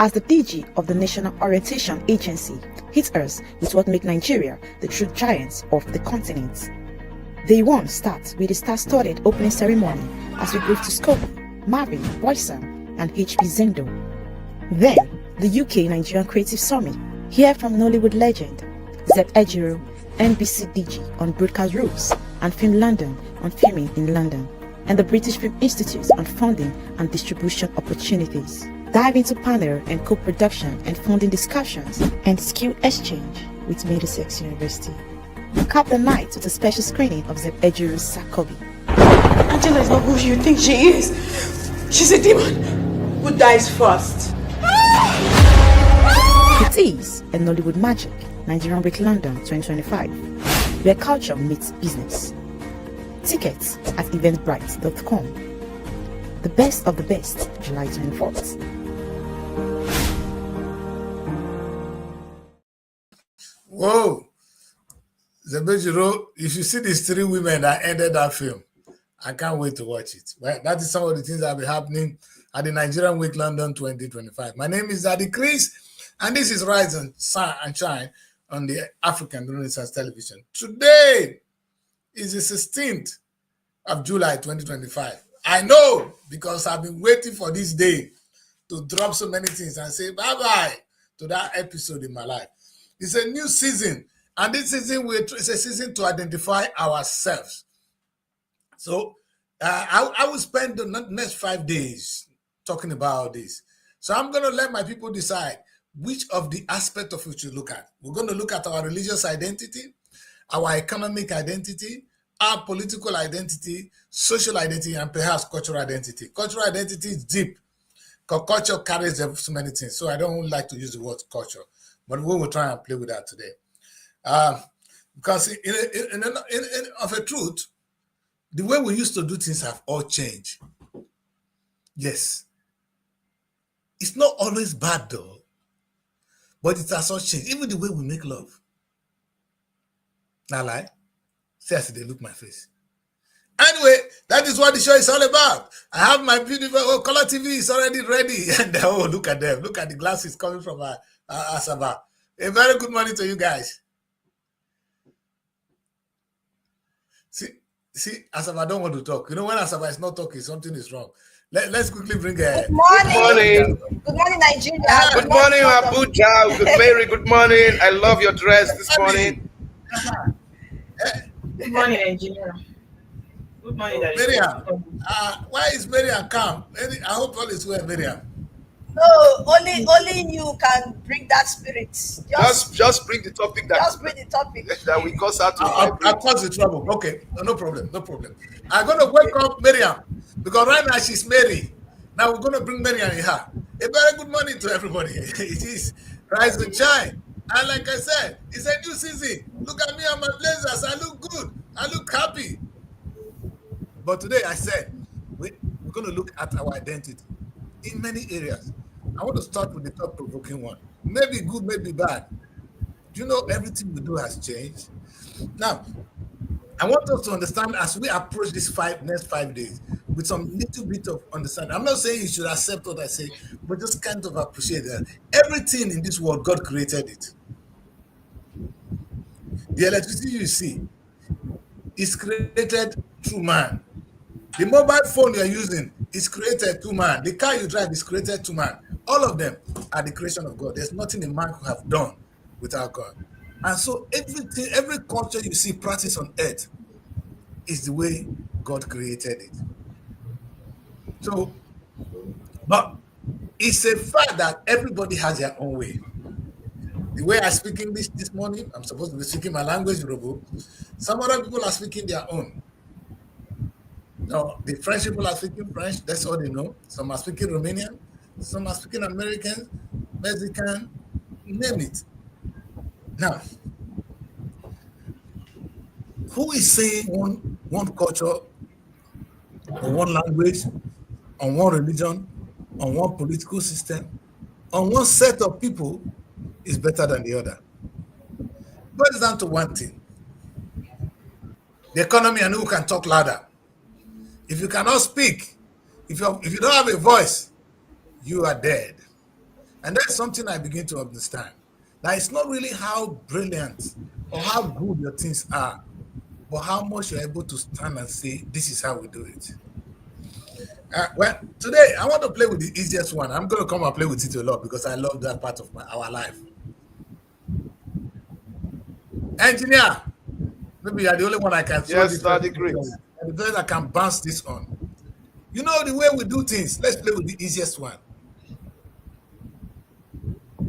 as the DG of the National Orientation Agency, hits us with what makes Nigeria the true giants of the continent. Day 1 starts with a star-studded opening ceremony as we greet to Scobie, Marvin, Boyson, and HP Zendo. Then, the UK Nigerian Creative Summit, hear from Nollywood legend Zeb Ejiro, NBC DG on broadcast rules, and Film London on filming in London, and the British Film Institute on funding and distribution opportunities. Dive into panel and co-production and funding discussions and skill exchange with Middlesex University. Cap the night with a special screening of Zeb Ejiro's Sakobi. Angela is not who you think she is. She's a demon. Who dies first? It is a Nollywood Magic, Nigerian Week London 2025, where culture meets business. Tickets at eventbrite.com. The best of the best, July 24th. Whoa! Zeb Ejiro, if you see these 3 women that ended that film, I can't wait to watch it. Well, that is some of the things that will be happening at the Nigerian Week London 2025. My name is Daddy Chris, and this is Rise and Shine on the African Renaissance Television. Today is the 16th of July 2025. I know, because I've been waiting for this day to drop so many things and say bye-bye to that episode in my life. It's a new season, and this season is a season to identify ourselves. So I will spend the next 5 days talking about this. So I'm going to let my people decide which of the aspects of which you look at. We're going to look at our religious identity, our economic identity, our political identity, social identity, and perhaps cultural identity. Cultural identity is deep, because culture carries so many things. So I don't like to use the word culture, but we will try and play with that today. Because of a truth, the way we used to do things have all changed. Yes. It's not always bad though, but it has all changed. Even the way we make love. Not lie. See as they look my face. Anyway, that is what the show is all about. I have my beautiful color TV is already ready. And oh, look at them. Look at the glasses coming from Asaba. A very good morning to you guys. See, Asaba don't want to talk. You know, when Asaba is not talking, something is wrong. Let's quickly bring a... Good morning. Good morning, Nigeria. Good morning, Abuja. Good Mary. Good morning. I love your dress this morning. Good morning, Nigeria. Good morning, Miriam. Why is Miriam calm? I hope all is well, Miriam. No, only you can bring that spirit. Just bring the topic that we cause out to. I'll cause the trouble. Okay, no problem. I'm gonna wake up Miriam because right now she's Mary. Now we're gonna bring Miriam in her. A very good morning to everybody. It is Rise and Shine, and like I said, it's a new season. Look at me and my blazers. I look good. I look happy. But today I said we're gonna look at our identity in many areas. I want to start with the thought-provoking one. Maybe good, maybe bad. Do you know everything we do has changed? Now, I want us to understand as we approach this next 5 days with some little bit of understanding. I'm not saying you should accept what I say, but just kind of appreciate that everything in this world, God created it. The electricity you see is created through man. The mobile phone you're using is created through man. The car you drive is created through man. All of them are the creation of God. There's nothing a man could have done without God. And so every culture you see practiced on earth is the way God created it. So, but it's a fact that everybody has their own way. The way I speak English this morning, I'm supposed to be speaking my language, Yoruba. Some other people are speaking their own. No, the French people are speaking French, that's all they know. Some are speaking Romanian, some are speaking American, Mexican, name it. Now, who is saying one culture, or one language, on one religion, on one political system, on one set of people is better than the other? But it's down to one thing. The economy and who can talk louder. If you cannot speak, if you don't have a voice, you are dead. And that's something I begin to understand. That it's not really how brilliant or how good your things are, but how much you're able to stand and say, this is how we do it. Well, today I want to play with the easiest one. I'm going to come and play with it a lot because I love that part of our life. Engineer, maybe you're the only one I can. Yes, Daddy Great. The best I can bounce this on. You know the way we do things. Let's play with the easiest one.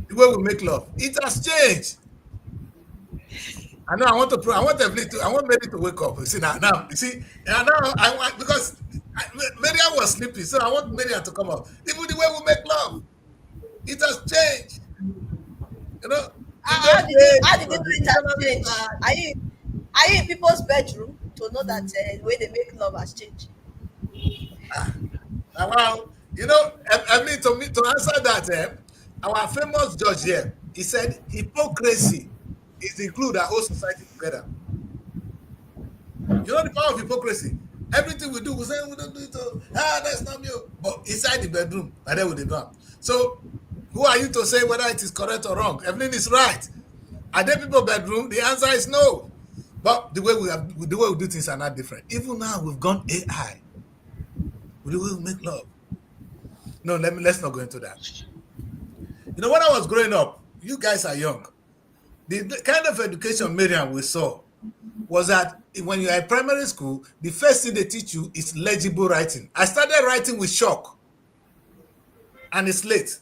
The way we make love. It has changed. I know. I want Mary to wake up. You see now. You see now. I want because Miriam was sleeping, so I want Miriam to come up. Even the way we make love, it has changed. You know. How did you do it has changed? Are you in people's bedroom to know that the way they make love has changed? Well, you know, I mean, to answer that, our famous judge here, he said hypocrisy is include our whole society together. You know the power of hypocrisy. Everything we do, we say we don't do it. That's not me. But inside the bedroom, and then we do it. So, who are you to say whether it is correct or wrong? Evelyn is right. Are there people bedroom? The answer is no. But the way we do things are not different. Even now, we've gone AI. The way we make love. No, let's not go into that. You know, when I was growing up, you guys are young. The kind of education, Miriam, we saw was that when you are in primary school, the first thing they teach you is legible writing. I started writing with chalk and a slate.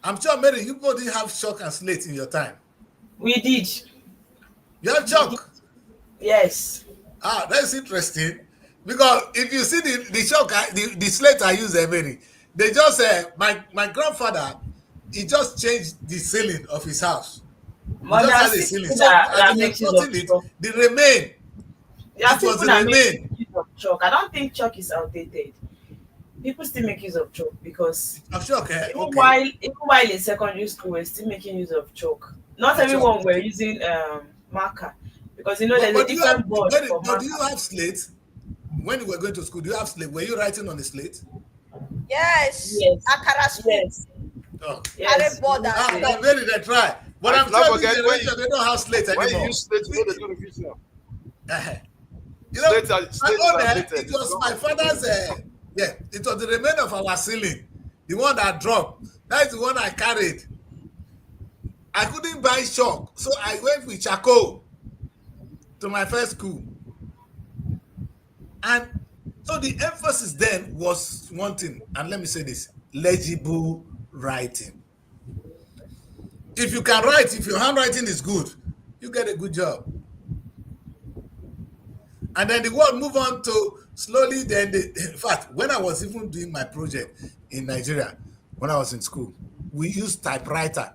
I'm sure, Mary, you both didn't have chalk and slate in your time. We did. You have chalk? Yes. That's interesting. Because if you see the chalk, the slate I use, Mary, they just my grandfather, he just changed the ceiling of his house. But there are people that make use of chalk. The remain. There are people that make use of chalk. I don't think chalk is outdated. People still make use of chalk because even while in secondary school, we're still making use of chalk. Not everyone were using marker because you know there's a different board for marker. But do you have slate? When you were going to school, do you have slate? Were you writing on the slate? Yes. Akara school. Yes. Oh. Yes. Maybe they try. But I'm telling you, they don't have slate anymore. Why you use slate to do the revision? You know, it was my father's. It was the remain of our ceiling, the one that dropped. That's the one I carried. I couldn't buy chalk, so I went with charcoal to my first school. And so the emphasis then was one thing, and let me say this: legible writing. If you can write, if your handwriting is good, you get a good job. And then the world move on to slowly. Then, in fact, when I was even doing my project in Nigeria, when I was in school, we used typewriter.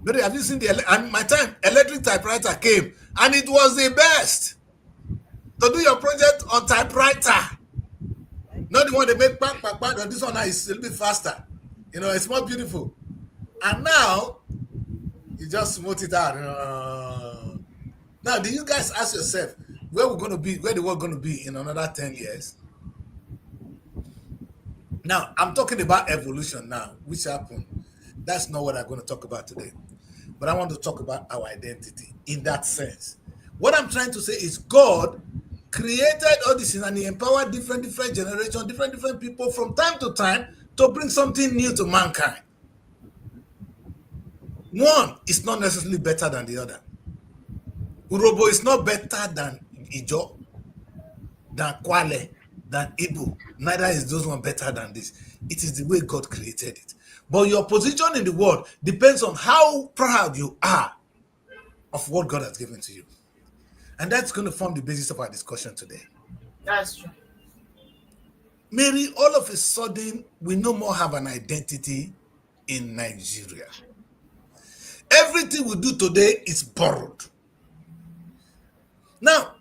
But have you seen and my time, electric typewriter came, and it was the best to do your project on typewriter. Not the one they make bang. This one is a little bit faster. You know, it's more beautiful. And now, you just smote it out. Now, do you guys ask yourself where we're going to be, where the world going to be in another 10 years? Now, I'm talking about evolution now, which happened. That's not what I'm going to talk about today. But I want to talk about our identity in that sense. What I'm trying to say is God created all this and he empowered different generations, different people from time to time to bring something new to mankind. One is not necessarily better than the other. Urobo is not better than Ijo, than Kwale, than Igbo. Neither is those one better than this. It is the way God created it. But your position in the world depends on how proud you are of what God has given to you. And that's going to form the basis of our discussion today. That's true. Mary, all of a sudden, we no more have an identity in Nigeria. Everything we do today is borrowed. Now,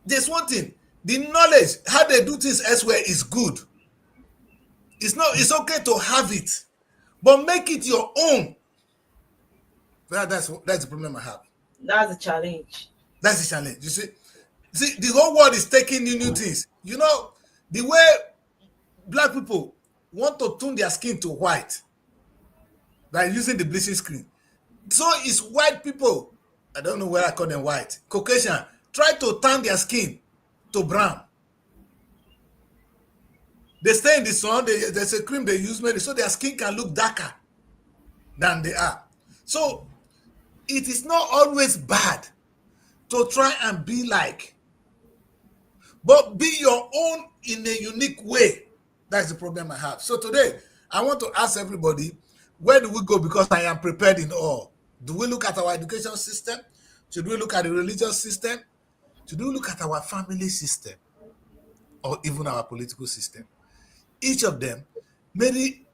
there's one thing. The knowledge, how they do things elsewhere is good. It's okay to have it, but make it your own. That's the problem I have. That's the challenge. That's the challenge. You see, the whole world is taking new things. You know, the way black people want to tune their skin to white. by using the bleaching screen. So it's white people, I don't know where I call them white, Caucasian, try to tan their skin to brown. They stay in the sun, there's a cream they use maybe so their skin can look darker than they are. So it is not always bad to try and be like, but be your own in a unique way. That's the problem I have. So today, I want to ask everybody, where do we go? Because I am prepared in all. Do we look at our education system? Should we look at the religious system? Should we look at our family system? Or even our political system? Each of them, maybe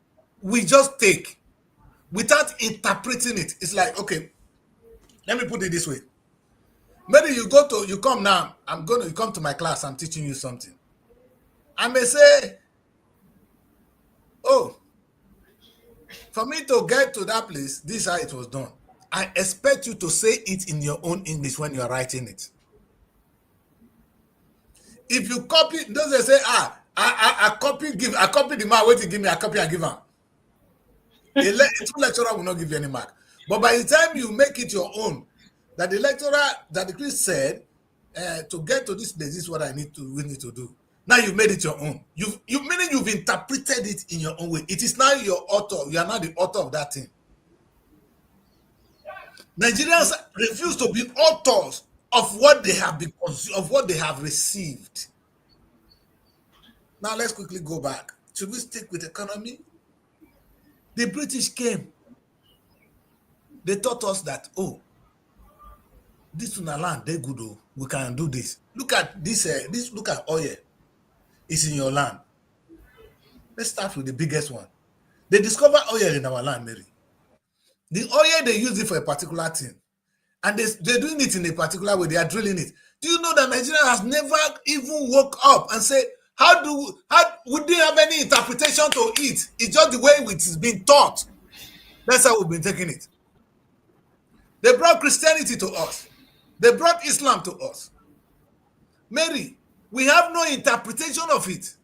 we just take without interpreting it. It's like, okay, let me put it this way. Maybe you come now, you come to my class, I'm teaching you something. I may say, oh, for me to get to that place, this is how it was done. I expect you to say it in your own English when you are writing it. If you copy, don't say, I copy the mark, wait to give me a copy and give her. A true lecturer will not give you any mark. But by the time you make it your own, that the lecturer, that the Christ said, to get to this place, this is what we need to do. Now you made it your own. Meaning you've interpreted it in your own way. It is now your author. You are now the author of that thing. Nigerians refuse to be authors of what they have of what they have received. Now let's quickly go back. Should we stick with economy? The British came. They taught us that, oh, this is our land, they're good, oh, we can do this. Look at this, look at oil. It's in your land. Let's start with the biggest one. They discover oil in our land, Mary. The oil, they use it for a particular thing. And they're doing it in a particular way. They are drilling it. Do you know that Nigeria has never even woke up and said, how would they have any interpretation to it? It's just the way it is being taught. That's how we've been taking it. They brought Christianity to us. They brought Islam to us. Mary, we have no interpretation of it.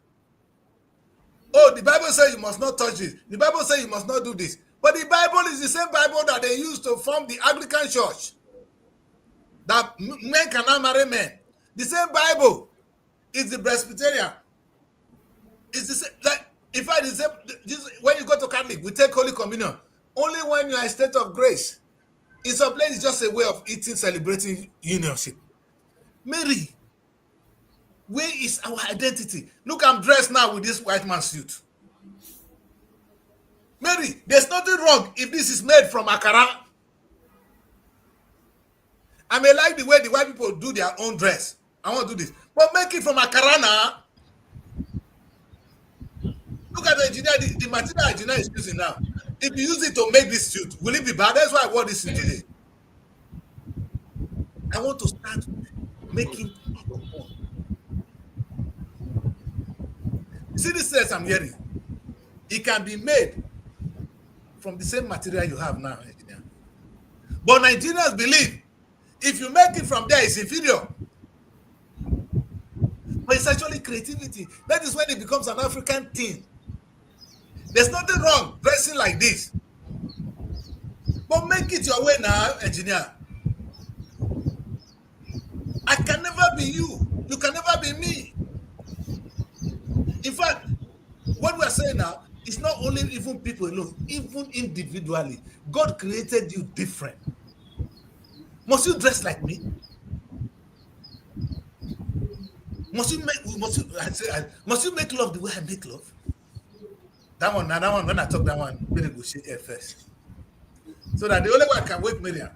Oh, the Bible says you must not touch this. The Bible says you must not do this. But the Bible is the same Bible that they used to form the Anglican Church. That men cannot marry men. The same Bible is the Presbyterian. It's the same. Like, in fact, the same, when you go to Catholic, we take Holy Communion. Only when you are in state of grace. In some place, it's just a way of eating, celebrating unionship. Mary, where is our identity? Look, I'm dressed now with this white man's suit. Mary, there's nothing wrong if this is made from Akara. I may like the way the white people do their own dress. I want to do this. But make it from Akara now. Look at the engineer, the material engineer is using now. If you use it to make this suit, will it be bad? That's why I wore this suit today. I want to start making our own. You see this dress I'm wearing? It can be made from the same material you have now, engineer. But Nigerians believe if you make it from there, it's inferior. But it's actually creativity. That is when it becomes an African thing. There's nothing wrong dressing like this. But make it your way now, engineer. I can never be you. You can never be me. In fact, what we are saying now is not only even people alone, even individually. God created you different. Must you dress like me? Must you make love the way I make love? That one, when I talk that one, we negotiate it first. So that the only way I can wake Miriam.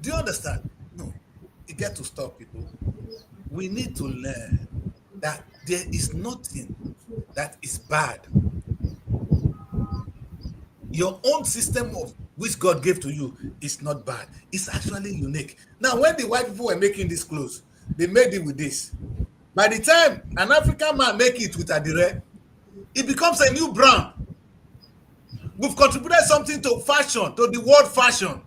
Do you understand? No. You get to stop, people. We need to learn that there is nothing that is bad. Your own system of which God gave to you is not bad. It's actually unique. Now, when the white people were making these clothes, they made it with this. By the time an African man make it with adire, it becomes a new brand. We've contributed something to fashion, to the world fashion.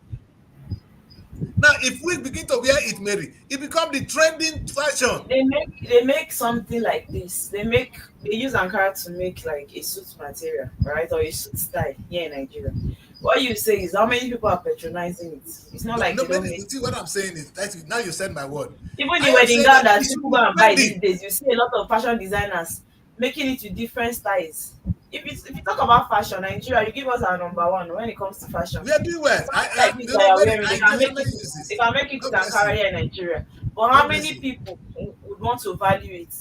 Now, if we begin to wear it, Mary, it becomes the trending fashion. They make something like this. They use Ankara to make like a suit material, right, or a suit style here in Nigeria. What you say is how many people are patronizing it. It's not like nobody. See what I'm saying is that now you said my word. Even the wedding gown that people go and buy these days, you see a lot of fashion designers making it with different styles. If you talk about fashion, Nigeria, you give us our number one when it comes to fashion. We are doing well. They can make it with Ankara here in Nigeria. But how many people would want to value it?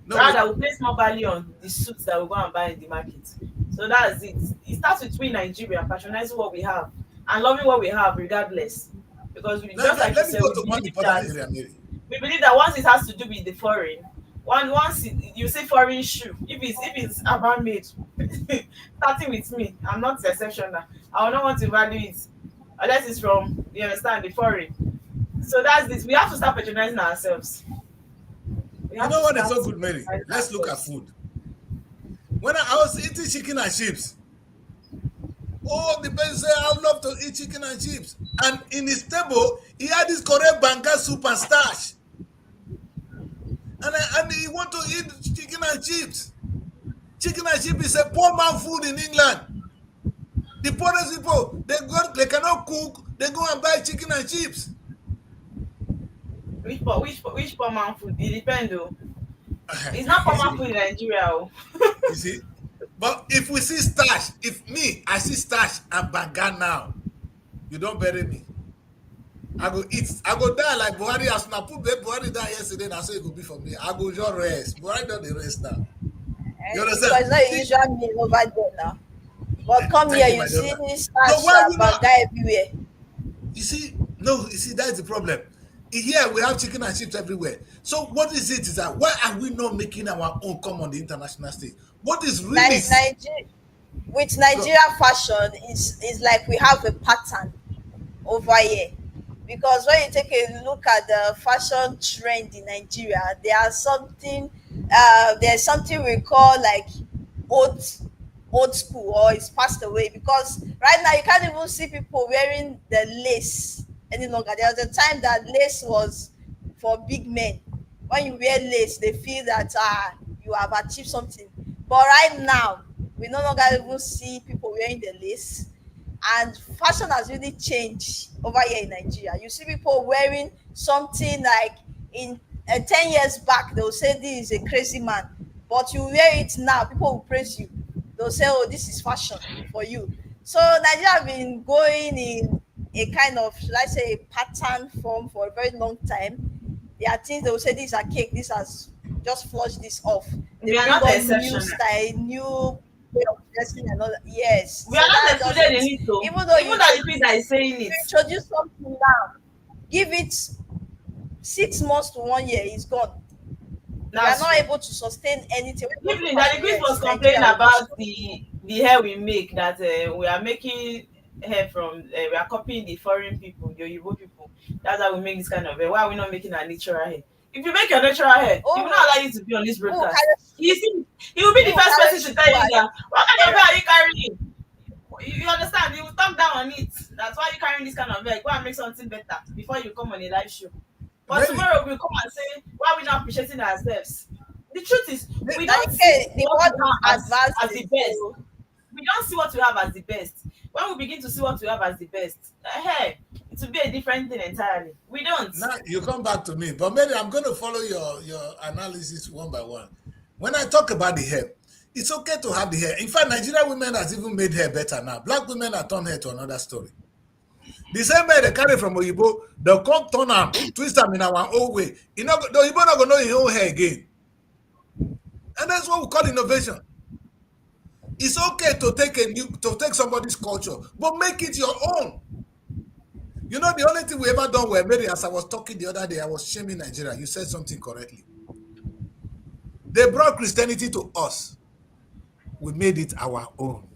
Rather, we place more value on the suits that we go and buy in the market. So that's it. It starts with we Nigeria patronizing what we have and loving what we have regardless. Because we just like you said, we believe that once it has to do with the foreign, once you say foreign shoe, if it's urban made, starting with me, I'm not the exception now. I will not want to value it unless it's from, you understand, the foreign. So that's this. We have to start patronizing ourselves. You know what is so good, Mary? Let's look at food. When I was eating chicken and chips, the person said, I would love to eat chicken and chips. And in his table, he had this correct banga soup and starch. And he want to eat chicken and chips. Chicken and chips is a poor man food in England. The poorest people, they cannot cook, they go and buy chicken and chips. Which poor man food? It depends though. It's not poor man food in Nigeria. You see? But if we see starch, I see starch and banga now, you don't bury me. I go die like Buhari. As I put Buhari down yesterday, and I say it could be for me. I go just rest. Buhari don't the rest now. You understand? It's not a usual meal over there now. But come here, you see this starch and banga everywhere. You see, that's the problem. Here we have chicken and chips everywhere. So what is it? Is that why are we not making our own come on the international stage? What is really with Nigeria fashion is like we have a pattern over here. Because when you take a look at the fashion trend in Nigeria, there's something we call like old school, or it's passed away. Because right now you can't even see people wearing the lace any longer. There was a time that lace was for big men. When you wear lace, they feel that you have achieved something. But right now, we no longer even see people wearing the lace. And fashion has really changed over here in Nigeria. You see people wearing something like in 10 years back, they'll say this is a crazy man. But you wear it now, people will praise you. They'll say, oh, this is fashion for you. So Nigeria has been going in a kind of, should I say, a pattern form for a very long time. There are things they will say, this is a cake, this has just flushed this off. They are not the new style, new way of dressing and all that. Yes. We are not excluded in it though. Even the people is saying it. Introduce something now. Give it 6 months to 1 year, it's gone. We are not able to sustain anything. Even that the was complaining about the hair we make, that we are making hair from we are copying the foreign people, the Yoruba people. That's how we make this kind of hair. Why are we not making our natural hair? If you make your natural hair, he will not allow you to be on this broadcast. He will be the first person to tell you that. What kind of hair are you carrying? You understand? He will talk down on it. That's why you're carrying this kind of hair. Go and make something better before you come on a live show. But tomorrow we'll come and say, why are we not appreciating ourselves? The truth is, we don't see what we have as the best. We don't see what we have as the best. When we begin to see what we have as the best, hey, it will be a different thing entirely. We don't. Now you come back to me, but maybe I'm going to follow your analysis one by one. When I talk about the hair, it's okay to have the hair. In fact, Nigerian women has even made hair better now. Black women have turned hair to another story. The same way they carry from Oyibo, they'll come turn them, twist them in our own way. The Oyibo not going to know his own hair again. And that's what we call innovation. It's okay to take somebody's culture, but make it your own. You know, the only thing we ever done were, Mary, as I was talking the other day, I was shaming Nigeria. You said something correctly. They brought Christianity to us. We made it our own.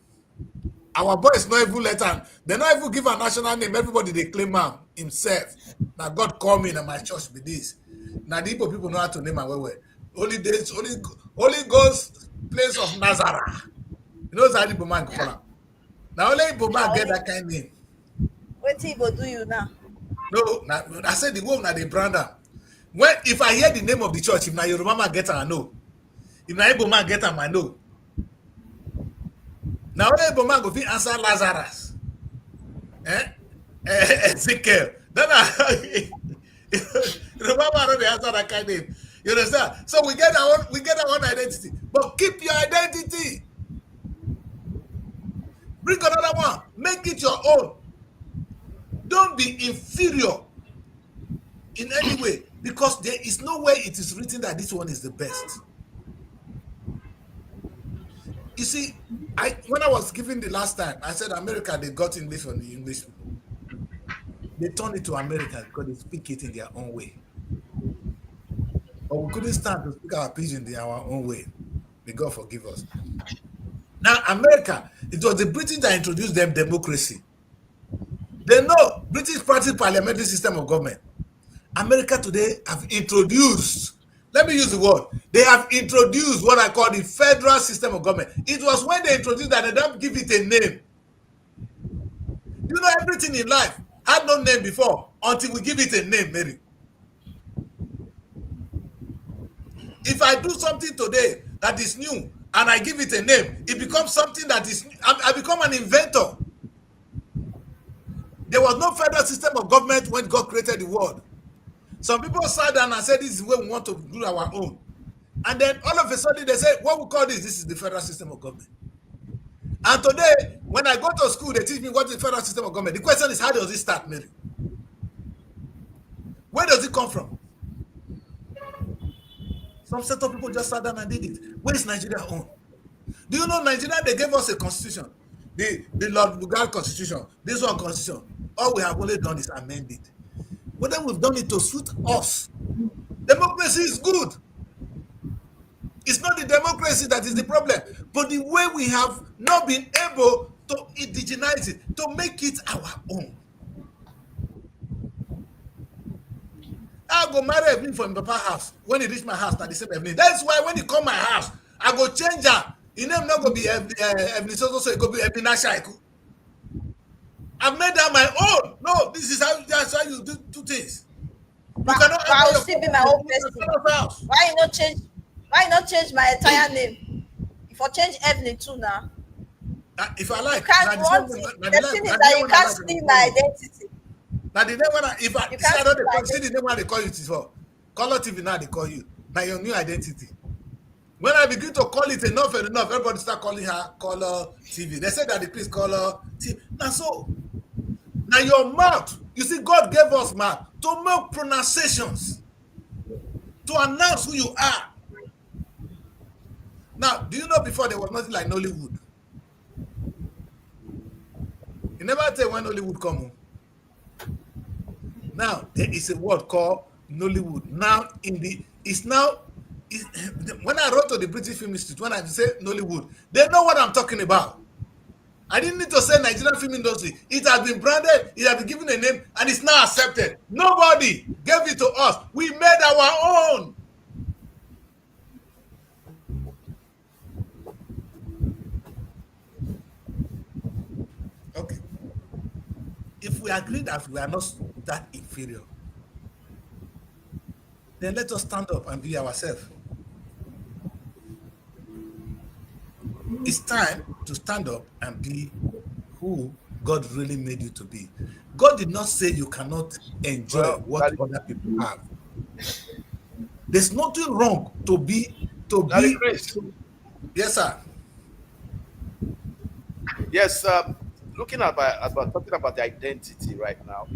Our boys not even let them. They not even give a national name. Everybody they claim himself. Now God called me in my church with this. Now the people know how to name my way. Holy Ghost place of Nazareth. You know how the man call him. Now only Igbo man get that kind of name. What Igbo do you now? No, I said the woman they brand am. When if I hear the name of the church, if na Yoruba man get am, I know. If na Igbo man get am, I know. Now Igbo man go fit answer Lazarus. Ezekiel. Then Yoruba man no dey answer that kind of name. You understand? So we get our own identity. But keep your identity. Bring another one. Make it your own. Don't be inferior in any way, because there is no way it is written that this one is the best. You see, when I was giving the last time, I said America, they got English from the English people. They turned it to America because they speak it in their own way. But we couldn't stand to speak our pidgin in our own way. May God forgive us. Now, America, it was the British that introduced them democracy. They know British practice parliamentary system of government. America today have introduced, let me use the word, they have introduced what I call the federal system of government. It was when they introduced that they don't give it a name. You know, everything in life had no name before until we give it a name, Mary. If I do something today that is new and I give it a name, it becomes something that is, I become an inventor. There was no federal system of government when God created the world. Some people sat down and said, this is the way we want to do our own. And then all of a sudden they say, what we call this is the federal system of government. And today, when I go to school, they teach me what is the federal system of government. The question is, how does it start, Mary? Where does it come from? Some set of people just sat down and did it. Where is Nigeria on? Do you know Nigeria, they gave us a constitution. The Lord Lugard constitution, this one constitution. All we have only done is amend it. But then we've done it to suit us. Democracy is good. It's not the democracy that is the problem, but the way we have not been able to indigenize it, to make it our own. I go marry Evelyn from Papa house. When he reach my house, not the same Evelyn. That's why when he come my house, I go change her. His name not go be Evelyn, so it go be Evelyn Ashaiku. I've made that my own. No, this is how you do things. But I'll still be my own person. Why not change my entire name? If I change Evelyn too now. If I like, you can't want it. The thing is that you can't steal my identity. Now the name when I don't see the name when they call you it for. Color TV now they call you. Now your new identity. When I begin to call it enough, everybody start calling her Color TV. They said that the please Color TV. Now so, now your mouth, you see, God gave us mouth to make pronunciations, to announce who you are. Now, do you know before there was nothing like Nollywood? You never tell when Nollywood come. Now there is a word called Nollywood. Now when I wrote to the British Film Institute, when I say Nollywood, they know what I'm talking about. I didn't need to say Nigerian film industry. It has been branded, it has been given a name, and it's now accepted. Nobody gave it to us. We made our own. Okay. If we agree that we are not that inferior, then let us stand up and be ourselves. It's time to stand up and be who God really made you to be. God did not say you cannot enjoy what other people have. There's nothing wrong to be. Yes, sir. Yes, looking at talking about the identity right now,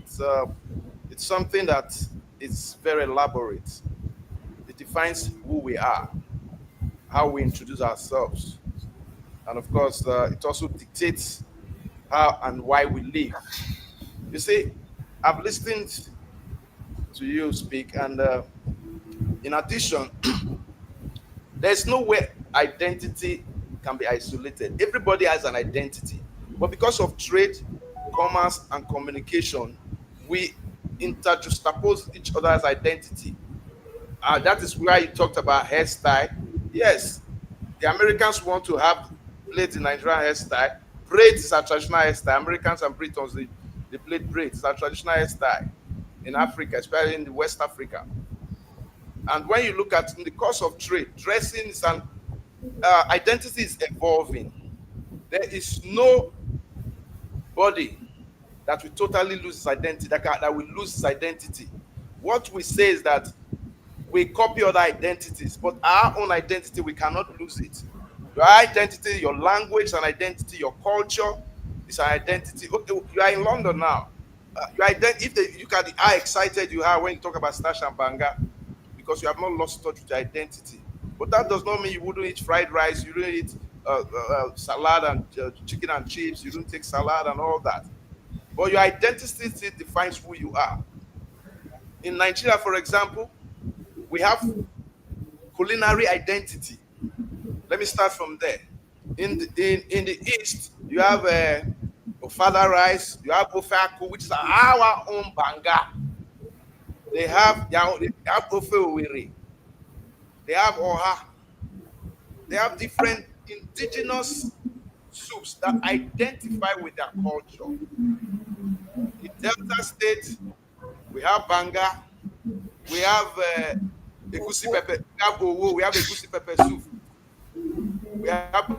it's something that is very elaborate. It defines who we are, how we introduce ourselves, and of course, it also dictates how and why we live. You see, I've listened to you speak, and in addition, there's no way identity can be isolated. Everybody has an identity, but because of trade, commerce, and communication, we interjuxtapose each other's identity. That is where you talked about hairstyle. Yes, the Americans want to have plait the Nigerian hairstyle. Braids is a traditional hairstyle. Americans and Britons, they plait braids. It's a traditional hairstyle. in Africa, especially in the West Africa. And when you look at in the course of trade, dressing is an identity is evolving. There is no body that will totally lose its identity, that will lose its identity. What we say is that we copy other identities, but our own identity, we cannot lose it. Your identity, your language is an identity, your culture is an identity. Okay, you are in London now. If you look at how excited you are when you talk about Stash and Banga, because you have not lost touch with your identity. But that does not mean you wouldn't eat fried rice, you don't eat salad and chicken and chips, you don't take salad and all that. But your identity still defines who you are. In Nigeria, for example, we have culinary identity. Let me start from there. In the East, you have Ofada rice, you have Ofaku, which is our own Banga. They have Ofe Owere. They have Oha. They have different indigenous soups that identify with their culture. In Delta State, we have Banga, we have Egusi pepper, we have Owo, we have Egusi pepper soup, we have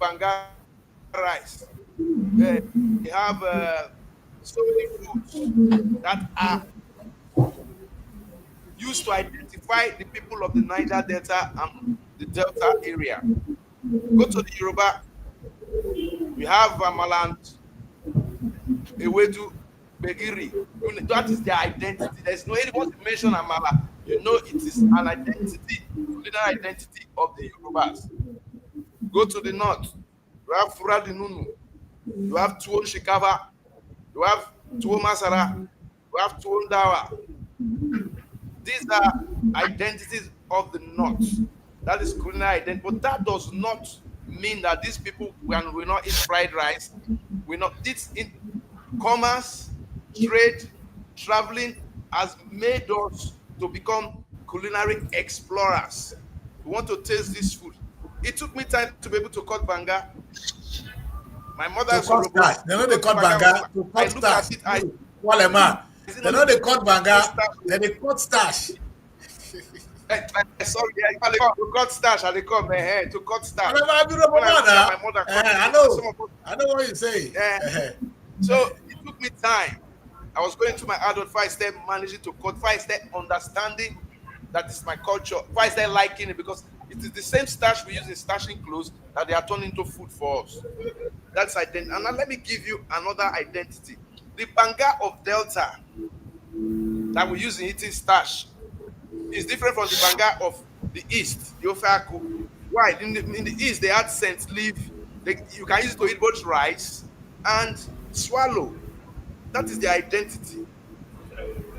Banga rice. We have so many foods that are used to identify the people of the Niger Delta and the Delta area. Go to the Yoruba, we have Amaland, Ewedu, Begiri. That is their identity. There's no anyone to mention Amala. You know it is an identity, culinary identity of the Yorubas. Go to the north, you have Fura Nunu, you have Tuwon Shikava, you have Tuwon Masara, you have Tuwon Dawa. These are identities of the north. That is culinary identity. But that does not mean that these people will not eat fried rice. We not this in commerce, trade, traveling has made us to become culinary explorers. We want to taste this food. It took me time to be able to cut Banga. My mother is Yoruba. They know they cut Banga to cut stash. They know they cut Banga, then they cut stash. Sorry, to cut stash, and they come to cut stash. I know what you say. So it took me time. I was going through my adult 5-step, managing to cut 5-step, understanding that is my culture. 5-step liking it because it is the same starch we use in stashing clothes that they are turning into food for us. That's identity. And now let me give you another identity. The Banga of Delta that we use in eating stash is different from the Banga of the East, the Ofaku. Why? In the East, they add scent leaf. You can use it to eat both rice and swallow. That is the identity.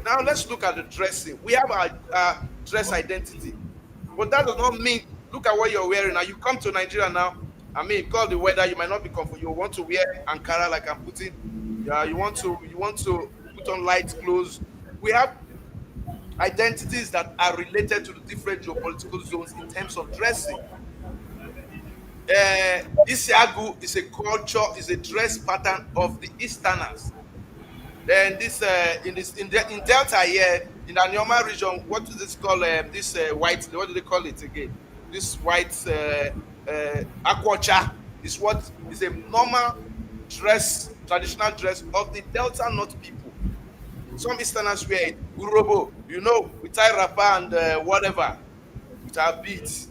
Now let's look at the dressing. We have our dress identity. But that does not mean, look at what you're wearing. Now you come to Nigeria now, I mean, because the weather, you might not be comfortable. You want to wear Ankara like I'm putting. You want to put on light clothes. We have identities that are related to the different geopolitical zones in terms of dressing. Isiagu is a culture, is a dress pattern of the Easterners. Then in Delta here, in the Anyoma region, what is this called? This white, what do they call it again? This white aquacha is what is a normal dress, traditional dress of the Delta North people. Some Easterners wear it, urobo, we tie wrapper and whatever, with our beads.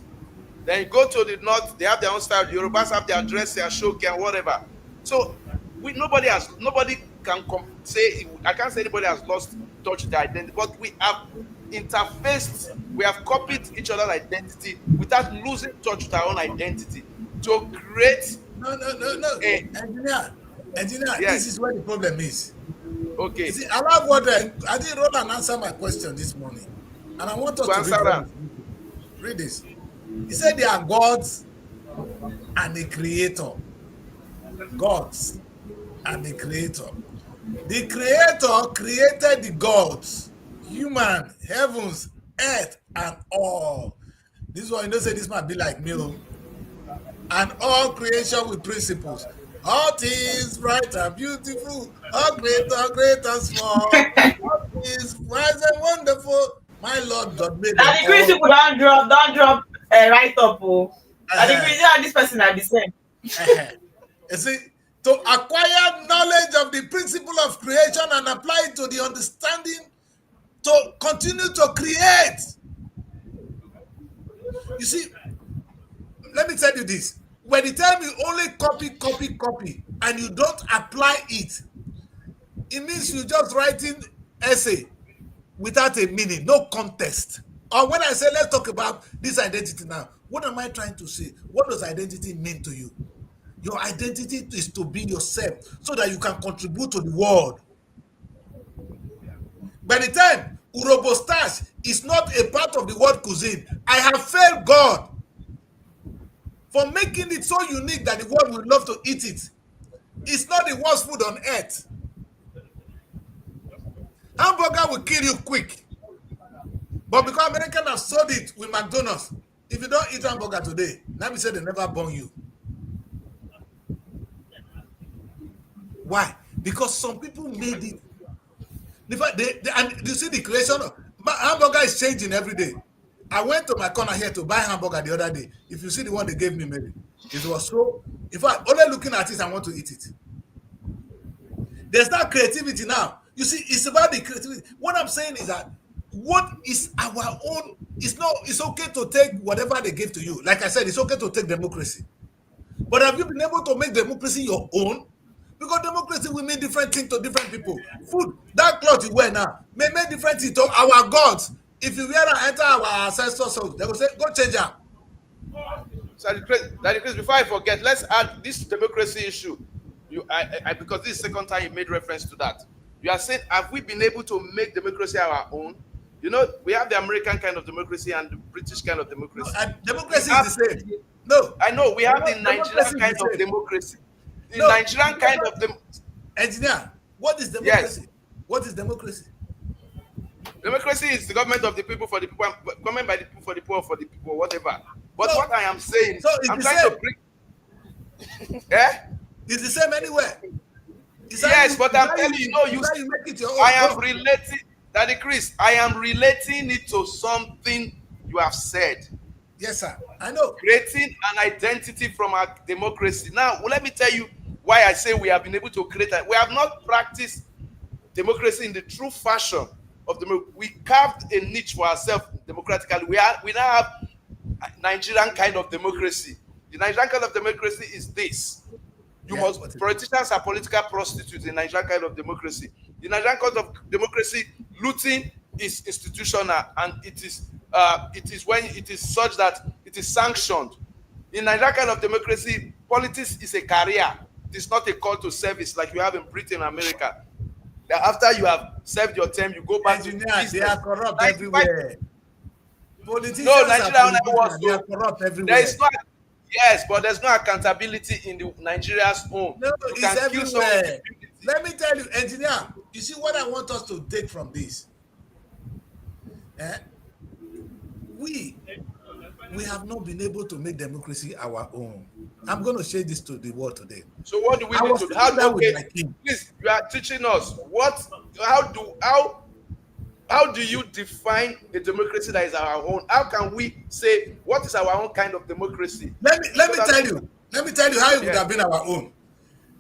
Then you go to the north, they have their own style. The Yorubas have their dress, their shoki and whatever. So nobody can say, I can't say anybody has lost touch with their identity, but we have interfaced, we have copied each other's identity without losing touch with our own identity to create. No. Engineer, yes. This is where the problem is. Okay. You see, I love what I didn't Roland answer my question this morning, and I want us to answer read this. He said they are gods and the creator. Gods and the creator. The creator created the gods, human, heavens, earth, and all. This one, say this might be like me. And all creation with principles. All things bright and beautiful, all great and small. All things wise and wonderful. My Lord God made them And the Chris people don't drop right up. And the Chris and this person are the same. You see, to acquire knowledge of the principle of creation and apply it to the understanding to continue to create. You see, let me tell you this. When the time you only copy, and you don't apply it, it means you're just writing essay without a meaning, no context. Or when I say, let's talk about this identity now, what am I trying to say? What does identity mean to you? Your identity is to be yourself so that you can contribute to the world. By the time Urobo starch is not a part of the world cuisine, I have failed God for making it so unique that the world would love to eat it. It's not the worst food on earth. Hamburger will kill you quick. But because Americans have sold it with McDonald's, if you don't eat hamburger today, let me say they never born you. Why? Because some people made it. In fact, and you see the creation of hamburger is changing every day. I went to my corner here to buy hamburger the other day. If you see the one they gave me, maybe it was so. In fact, only looking at it, I want to eat it. There's not creativity now. You see, it's about the creativity. What I'm saying is that what is our own? It's okay to take whatever they give to you. Like I said, it's okay to take democracy. But have you been able to make democracy your own? Because democracy will mean different things to different people. Food, that cloth you wear now, may mean different things to our gods. If you wear and enter our ancestors' house, they will say, go change her. So, before I forget, let's add this democracy issue. Because this is the second time you made reference to that. You are saying, have we been able to make democracy our own? You know, we have the American kind of democracy and the British kind of democracy. No, democracy is the same. No. I know, we have the Nigerian kind of democracy. The Nigerian kind of engineer, what is democracy? Yes. What is democracy? Democracy is the government of the people for the people, government by the people for the poor for the people, whatever. But what I am saying, I'm trying to bring. Yeah? It's the same anywhere. Yes, but I'm telling you, no, you make it your own. I am relating, Daddy Chris, I am relating it to something you have said. Yes, sir. I know. Creating an identity from our democracy. Now, let me tell you why I say we have been able to create that. We have not practiced democracy in the true fashion of democracy. We carved a niche for ourselves democratically. We now have a Nigerian kind of democracy. The Nigerian kind of democracy is this. Politicians are political prostitutes in Nigerian kind of democracy. The Nigerian kind of democracy, looting is institutional, and it is when it is such that it is sanctioned. In Nigerian kind of democracy, politics is a career. It is not a call to service like you have in Britain and America. After you have served your term, you go back to business. They are corrupt everywhere. Politicians they are corrupt everywhere. There is not. Yes, but there's no accountability in the Nigeria's own. No, it's everywhere. Let me tell you, engineer, you see what I want us to take from this? We have not been able to make democracy our own. I'm going to share this to the world today. So what do we need to do? Please, you are teaching us how do you define a democracy that is our own? How can we say what is our own kind of democracy? Let me tell you how it would have been our own.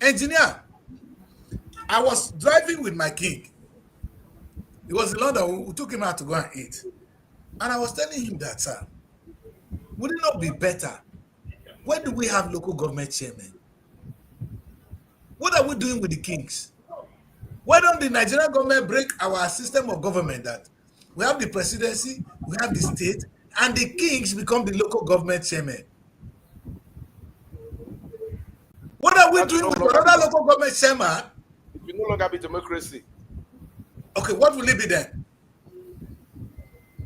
Engineer, I was driving with my king. He was in London. We took him out to go and eat. And I was telling him that, sir, would it not be better? When do we have local government chairmen? What are we doing with the kings? Why don't the Nigerian government break our system of government that we have the presidency, we have the state, and the kings become the local government chairman? What are we doing with another local government chairman? It will no longer be democracy. Okay, what will it be then?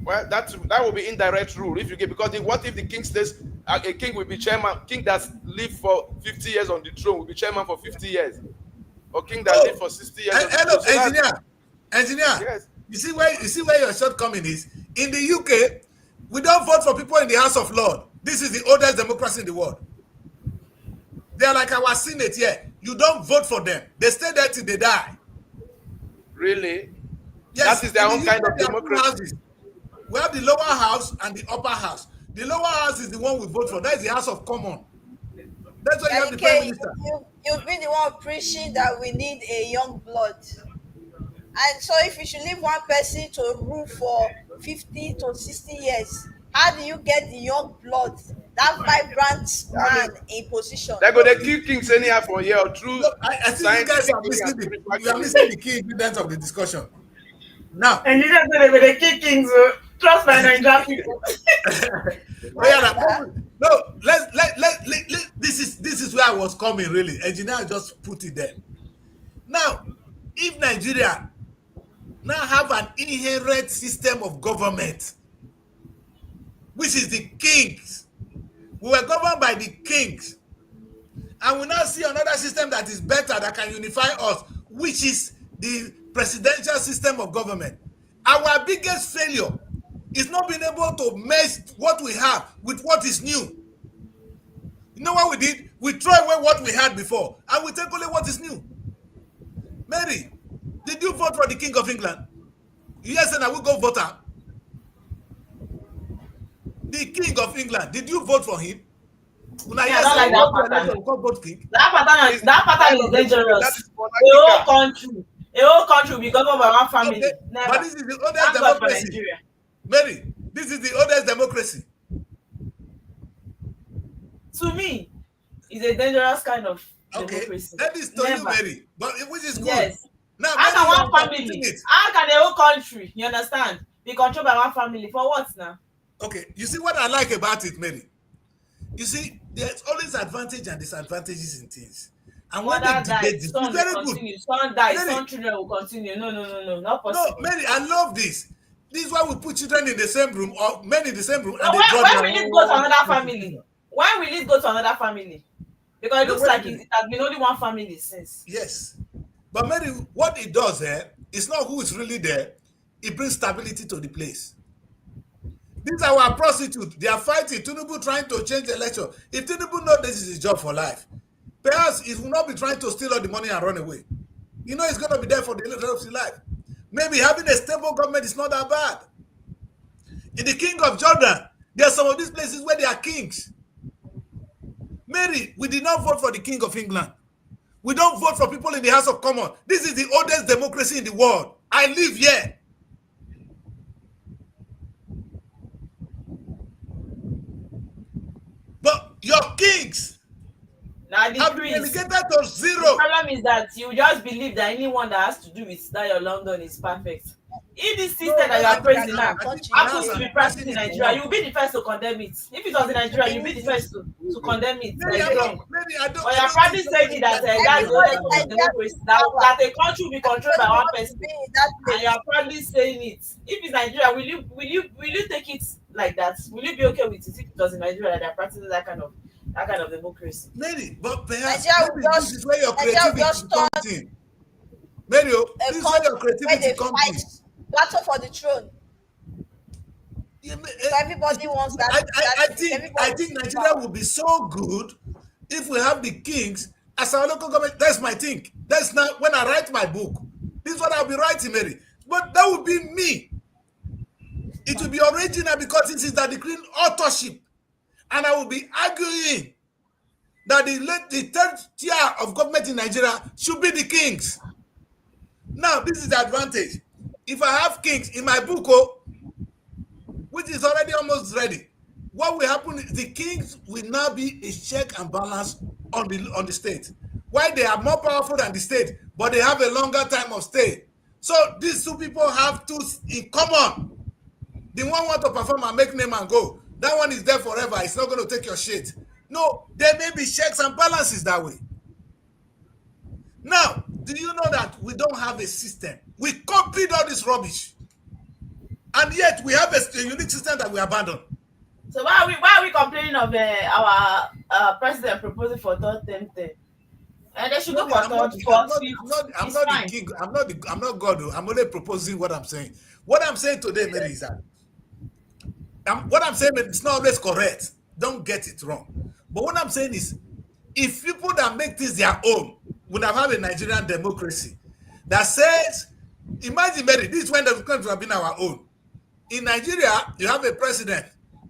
Well, that will be indirect rule. If you get, because what if the king says a king will be chairman? King that's lived for 50 years on the throne will be chairman for 50 years. Or king that lived for 60 years. Hello, engineer. Yes. You see where your shortcoming is? In the UK, we don't vote for people in the House of Lords. This is the oldest democracy in the world. They are like our Senate here. You don't vote for them. They stay there till they die. Really? Yes. That is their own kind of democracy. We have the lower house and the upper house. The lower house is the one we vote for. That is the House of Commons. That's why you have the Prime Minister. You've been the one preaching that we need a young blood. And so if you should leave one person to rule for 50 to 60 years, how do you get the young blood, that vibrant man in position? They're going to kill kings anyhow for a year or two. I think you guys are missing the key ingredients of the discussion. Now, and you don't know the kill kings. Trust my Nigerian people. No, this is where I was coming really. Engineer just put it there. Now, if Nigeria now have an inherent system of government, which is the kings, we were governed by the kings, and we now see another system that is better, that can unify us, which is the presidential system of government. Our biggest failure is not being able to merge what we have with what is new. You know what we did? We throw away what we had before, and we take only what is new. Mary, did you vote for the King of England? Yes, and I will go vote her. The King of England, did you vote for him? I don't like that pattern is dangerous. A whole country will be governed by one family. Okay. Never. But this is the oldest democracy. Mary, this is the oldest democracy. To me, it's a dangerous kind of democracy. That is to you, Mary, but which is good. Yes. Now, how can one family, how can a whole country, you understand, be controlled by one family? For what now? Okay, you see what I like about it, Mary? You see, there's always advantage and disadvantages in things. And when they debate this, it's very good. Son dies, son children will continue. No, not possible. No, Mary, I love this. This is why we put children in the same room, or men in the same room. And when will it go to another family? When will it go to another family? Because it looks like it has been only one family since. Yes. But Mary, what it does here, it's not who is really there. It brings stability to the place. These are our prostitutes. They are fighting. Tinubu trying to change the election. If Tinubu knows this is his job for life, perhaps he will not be trying to steal all the money and run away. You know he's going to be there for the rest of his life. Maybe having a stable government is not that bad. In the King of Jordan, there are some of these places where they are kings. Mary, we did not vote for the King of England. We don't vote for people in the House of Commons. This is the oldest democracy in the world. I live here. But your kings have been relegated to zero. The problem is that you just believe that anyone that has to do with that your London is perfect. If this system that you are praising now happens to be practiced in Nigeria, you will be the first to condemn it. If it was in Nigeria, you will be the first to condemn it. But you are probably saying that that a country will be controlled by one person, and you are probably saying it. If it's Nigeria, will you take it like that? Will you be okay with it if it was in Nigeria that they are practicing that kind of democracy? Maybe, but perhaps this is where your creativity comes in. Mary, this is where your creativity comes in. Battle for the throne. So everybody wants that. I think Nigeria will be so good if we have the kings as our local government. That's my thing. That's not when I write my book. This is what I'll be writing, Mary. But that would be me. It will be original because this is the decree authorship. And I will be arguing that the third tier of government in Nigeria should be the kings. Now, this is the advantage. If I have kings in my book, which is already almost ready, what will happen is the kings will now be a check and balance on the state. Why they are more powerful than the state, but they have a longer time of stay. So these two people have two in common. The one want to perform and make name and go. That one is there forever. It's not going to take your shit. No, there may be checks and balances that way. Now, do you know that we don't have a system? We copied all this rubbish. And yet we have a unique system that we abandoned. So why are we complaining of our president proposing for third term? And they should go for third, fourth, fifth. I'm not the king. I'm not God. I'm only proposing what I'm saying. What I'm saying today, Mary, is that what I'm saying is not always correct. Don't get it wrong. But what I'm saying is, if people that make things their own would have had a Nigerian democracy that says, imagine, Mary, this is when the country have been our own. In Nigeria, you have a president,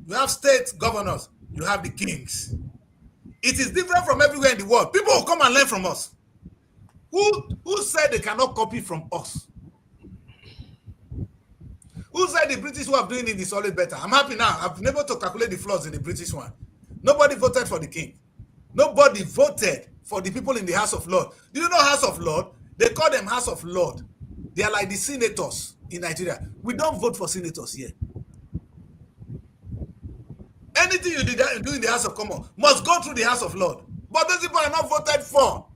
you have state governors, you have the kings. It is different from everywhere in the world. People will come and learn from us. Who said they cannot copy from us? Who said the British way of doing it is always better? I'm happy now. I've been able to calculate the flaws in the British one. Nobody voted for the king. Nobody voted for the people in the House of Lords. Do you know House of Lords? They call them House of Lords. They are like the senators in Nigeria. We don't vote for senators here. Anything you do in the House of Commons must go through the House of Lords. But those people are not voted for.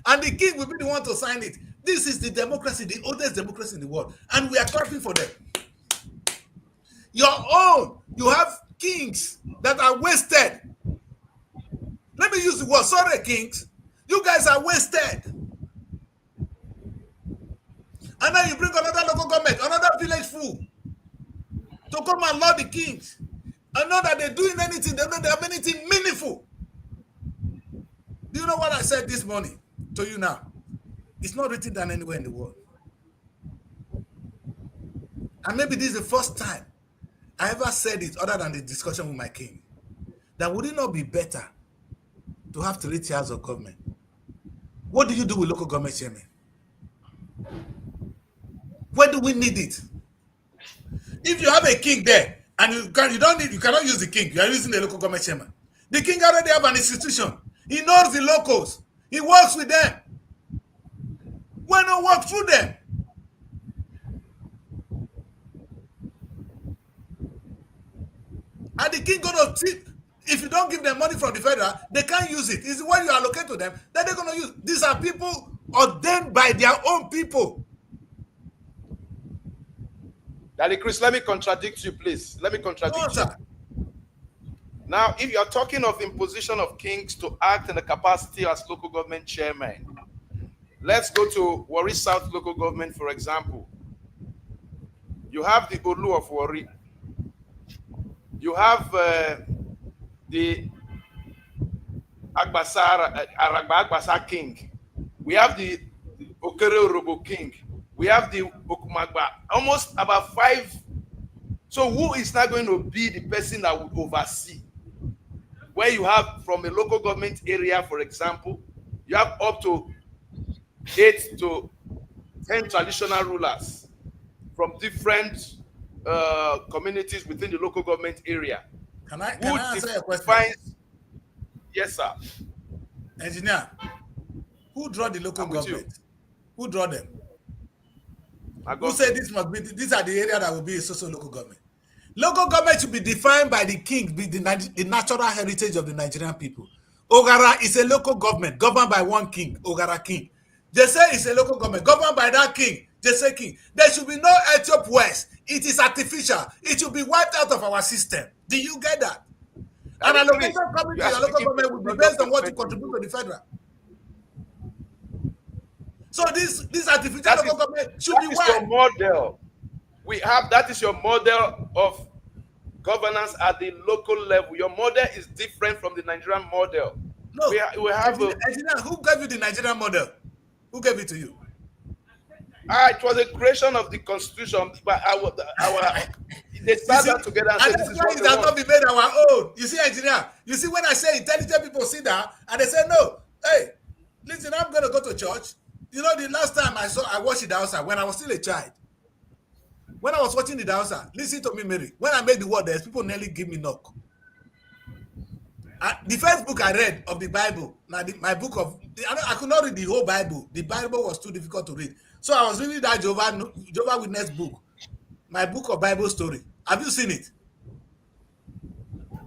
And the king will be the one to sign it. This is the democracy, the oldest democracy in the world. And we are clapping for them. Your own, you have kings that are wasted. Let me use the word, sorry, kings. You guys are wasted. And then you bring another local government, another village fool to come and laud the kings. And know that they're doing anything, they know they have anything meaningful. Do you know what I said this morning to you now? It's not written down anywhere in the world. And maybe this is the first time I ever said it other than the discussion with my king. That would it not be better to have 3 tiers of government? What do you do with local government chairman? Where do we need it? If you have a king there and you cannot use the king, you are using the local government chairman. The king already have an institution. He knows the locals. He works with them. Why not work through them? And the king gonna tip. If you don't give them money from the federal, they can't use it. It's what you allocate to them that they're gonna use. These are people ordained by their own people. Daddy Chris, let me contradict you, please. Let me contradict you. Now, if you're talking of imposition of kings to act in the capacity as local government chairman, let's go to Warri South local government, for example. You have the Olu of Warri. You have the Agbasa king. We have the Okere Orobo king. We have the Okumagba. Almost about 5. So who is not going to be the person that will oversee? Where you have from a local government area, for example, you have up to 8 to 10 traditional rulers from different communities within the local government area. Can I answer your question? Yes, sir. Engineer, who draw the local government? Who draw them? Who said this must be? These are the area that will be a social local government. Local government should be defined by the king, be the natural heritage of the Nigerian people. Ogara is a local government governed by one king, Ogara king. Jesse is a local government governed by that king, Jesse king. There should be no Ethiop West. It is artificial. It should be wiped out of our system. Do you get that? And allocation coming to your local government will be based on what you contribute to the federal. So this artificial local government should be wiped. Your model. We have that is your model of governance at the local level. Your model is different from the Nigerian model. No, we have engineer, who gave you the Nigerian model? Who gave it to you? It was a creation of the constitution, but they started together and said, "This is what it has not been made our own." You see, engineer. You see, when I say intelligent people sit down and they say, "No, hey, listen, I'm going to go to church." You know, the last time I watched the outside when I was still a child. When I was watching the outside, listen to me, Mary. When I made the word, there's people nearly give me knock. The first book I read of the Bible, my book of, I could not read the whole Bible. The Bible was too difficult to read. So I was reading that Jehovah Witness book, my book of Bible story. Have you seen it?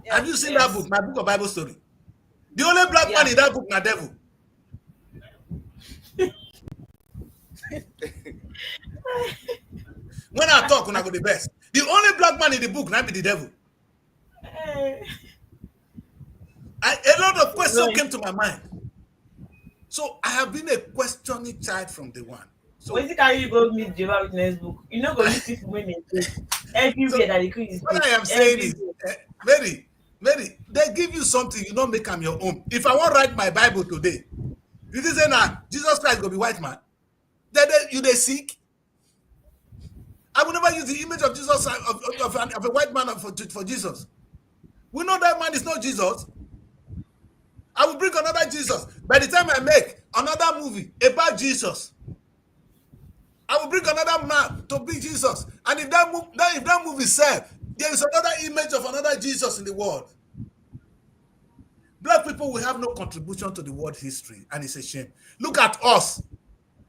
Yes, have you seen that book, my book of Bible story? The only black man in that book, na devil. When I talk, when I go the best. The only black man in the book, not be the devil. A lot of questions came to my mind. So I have been a questioning child from day one. So when can you go meet Jehovah Witness book? You know, go meet people women everywhere that they could. What I am saying is, Mary, they give you something, you don't make them your own. If I want to write my Bible today, you didn't say now Jesus Christ gonna be white man. You they sick. I will never use the image of Jesus of a white man for Jesus. We know that man is not Jesus. I will bring another Jesus. By the time I make another movie about Jesus, I will bring another man to be Jesus. And if that movie sells, there is another image of another Jesus in the world. Black people will have no contribution to the world history, and it's a shame. Look at us.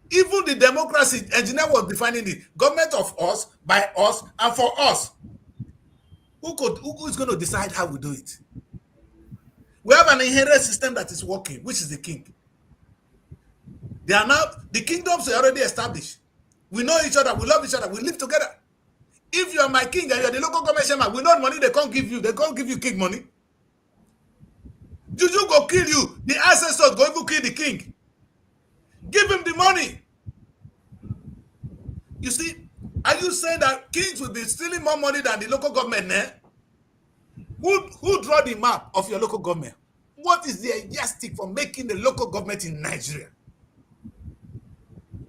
Even the democracy engineer was defining the government of us, by us, and for us. Who is going to decide how we do it? We have an inherent system that is working, which is the king. The kingdoms are already established. We know each other, we love each other, we live together. If you are my king and you are the local government chairman, we know money they can't give you. They can't give you king money. Juju go kill you. The ancestors go even kill the king. Give him the money. You see, are you saying that kings will be stealing more money than the local government? Eh? Who draw the map of your local government? What is the yardstick for making the local government in Nigeria?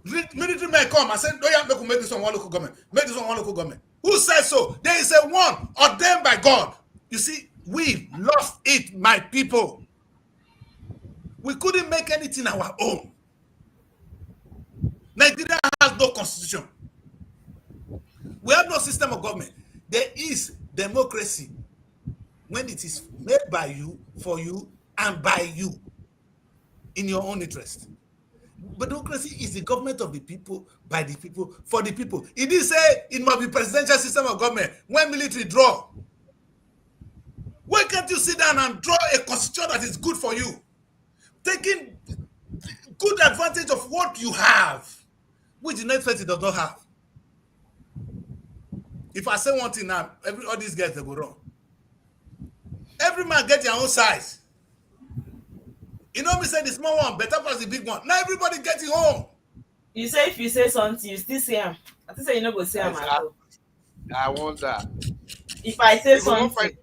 Military men come and say, "No, you have to make this one local government. Make this one local government." Who says so? There is a one ordained by God. You see, we lost it, my people. We couldn't make anything our own. Nigeria has no constitution. We have no system of government. There is democracy when it is made by you, for you, and by you in your own interest. But democracy is the government of the people, by the people, for the people. It did say it must be presidential system of government when military draw. Why can't you sit down and draw a constitution that is good for you? Taking good advantage of what you have, which the next person does not have. If I say one thing now, all these guys, they go wrong. Every man get their own size. You know me say the small one better pass the big one. Now everybody get it home. You say if you say something, you still say him. I think say you no go say him at all. I want that. If I say something,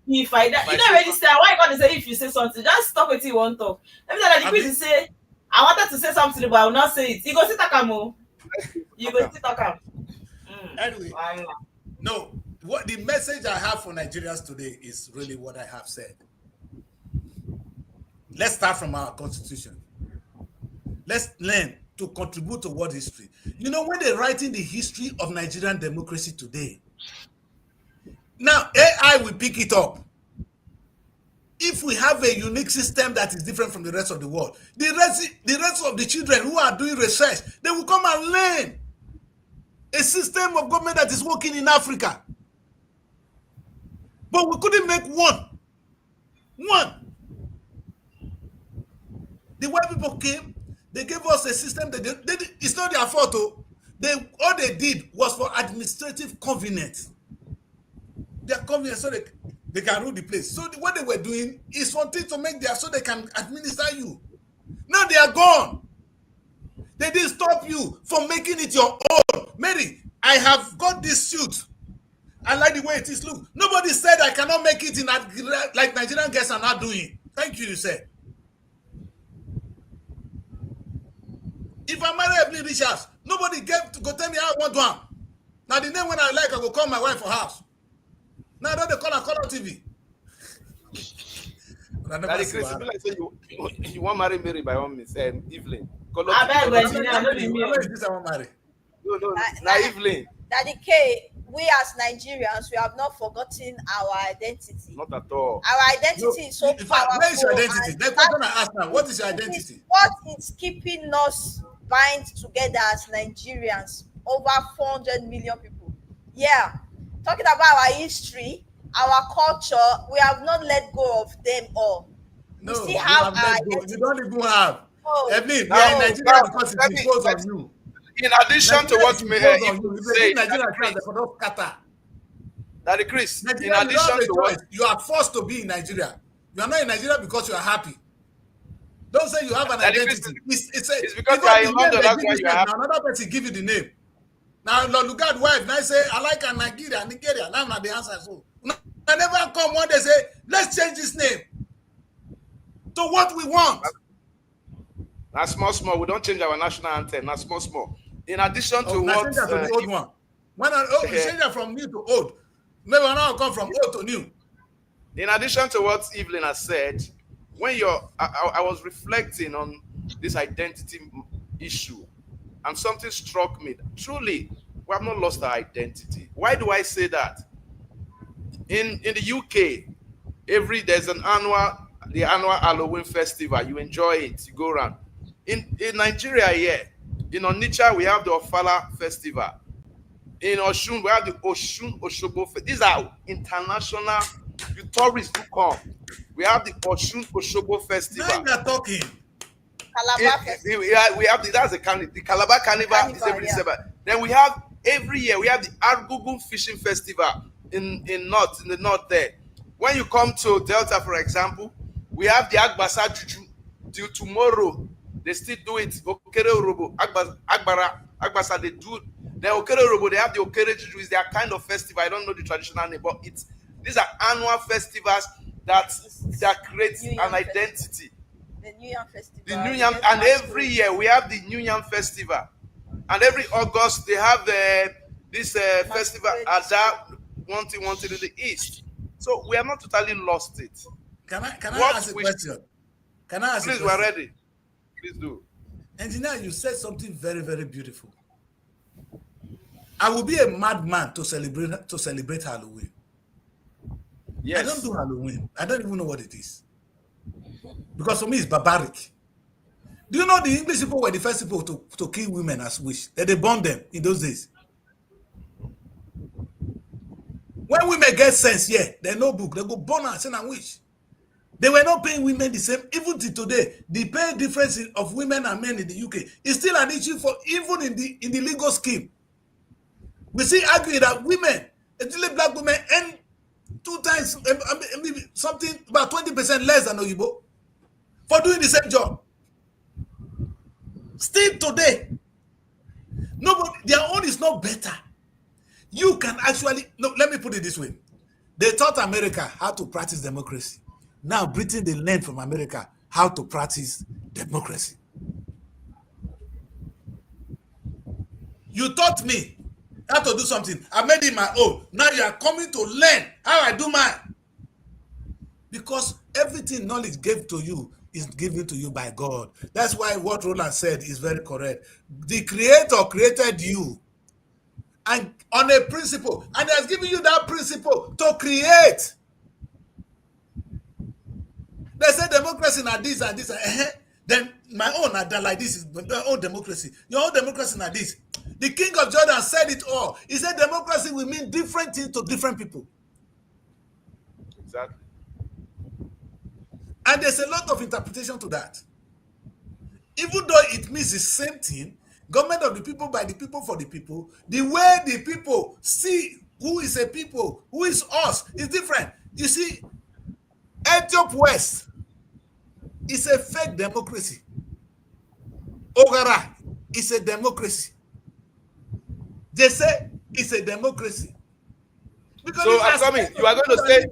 you don't already say. Why you gonna say if you say something? Just talk with you one talk. Every time the person say, I wanted to say something, but I will not say it. You go sit talk. You go sit talk. Anyway, no. What the message I have for Nigerians today is really what I have said. Let's start from our constitution. Let's learn to contribute to world history. You know, when they're writing the history of Nigerian democracy today, now AI will pick it up. If we have a unique system that is different from the rest of the world, the rest of the children who are doing research, they will come and learn a system of government that is working in Africa. But we couldn't make one. The white people came, they gave us a system that it's not their fault. All they did was for administrative convenience. Their convenience so they can rule the place. So what they were doing is something to make so they can administer you. Now they are gone. They didn't stop you from making it your own. Mary, I have got this suit. I like the way it is. Look, nobody said I cannot make it in like Nigerian guests are not doing. Thank you, you said. If I marry Evelyn Richards, nobody get to go tell me how I want to am. Now the name when I like, I go call my wife for house. Now don't they call her Color TV. Daddy Chris, you want to marry Mary by all means, Evelyn. I beg you, I know the name. No, not Evelyn. Daddy K, we as Nigerians, we have not forgotten our identity. Not at all. Our identity is so powerful. Where is your identity? That's what I ask now. What is your identity? What is keeping us bind together as Nigerians? Over 400 million people. Yeah. Talking about our history, our culture, we have not let go of them all. No, we still have our identity. You don't even have. Evelyn, we are in Nigeria because it goes on you. In addition to what we say, Daddy Chris, in addition to what you are forced to be in Nigeria. You are not in Nigeria because you are happy. Don't say you have an identity. It's because you are in London. That's why you have. Another person give you the name. Now look at wife. Now say I like a Nigeria. Now the answer is so. I never come one day say, let's change this name to what we want. Now, small. We don't change our national anthem. Now, small. In addition to what... Change that to the old one. We change that from new to old. Maybe now come from old to new. In addition to what Evelyn has said, when I was reflecting on this identity issue, and something struck me. Truly, we have not lost our identity. Why do I say that? In the UK, there's the annual Halloween festival. You enjoy it. You go around. In Nigeria here, in Onitsha, we have the Ofala festival. In Oshun, we have the Oshun Oshobo. These are international. The tourists who come. We have the Oshun Oshobo festival. Now you're talking. Calabar festival. We have that's the Calabar Carnival is every December. Then we have every year we have the Argugun Fishing Festival in the north there. When you come to Delta, for example, we have the Agbasa Juju. Till tomorrow, they still do it. Okere Orobo, Agbasa, they do. Then Okere Orobo, they have the Okere Juju. Is their kind of festival. I don't know the traditional name, but these are annual festivals that create an identity. The New Yam Festival. The New Yam, and every year we have the New Yam Festival, and every August they have this festival at that one thing in the east. So we have not totally lost it. Can I ask a question? Can I ask? Please, we're ready. Please do. Engineer, you said something very, very beautiful. I will be a madman to celebrate Halloween. Yes. I don't do Halloween. I don't even know what it is. Because for me, it's barbaric. Do you know the English people were the first people to kill women as wish? They burned them in those days. When women get sense, they no book. They go burn and send and wish. They were not paying women the same. Even till today, the pay difference of women and men in the UK is still an issue for even in the legal scheme. We see arguing that women, especially black women, earn 2 times, maybe something about 20% less than Oyibo for doing the same job. Still today, nobody, their own is not better. You can actually, no, let me put it this way. They taught America how to practice democracy. Now Britain, they learned from America how to practice democracy. You taught me how to do something. I made it my own. Now you are coming to learn how I do mine. Because everything knowledge gave to you is given to you by God. That's why what Roland said is very correct. The Creator created you and on a principle, and he has given you that principle to create. They say democracy now this and this. Then my own are like this is my own democracy. Your own democracy now this. The King of Jordan said it all. He said democracy will mean different things to different people. Exactly. And there's a lot of interpretation to that. Even though it means the same thing, government of the people, by the people, for the people, the way the people see who is a people, who is us, is different. You see, Ethiopia West is a fake democracy. Ogara is a democracy. They say it's a democracy. Because so, Asami, you are going to say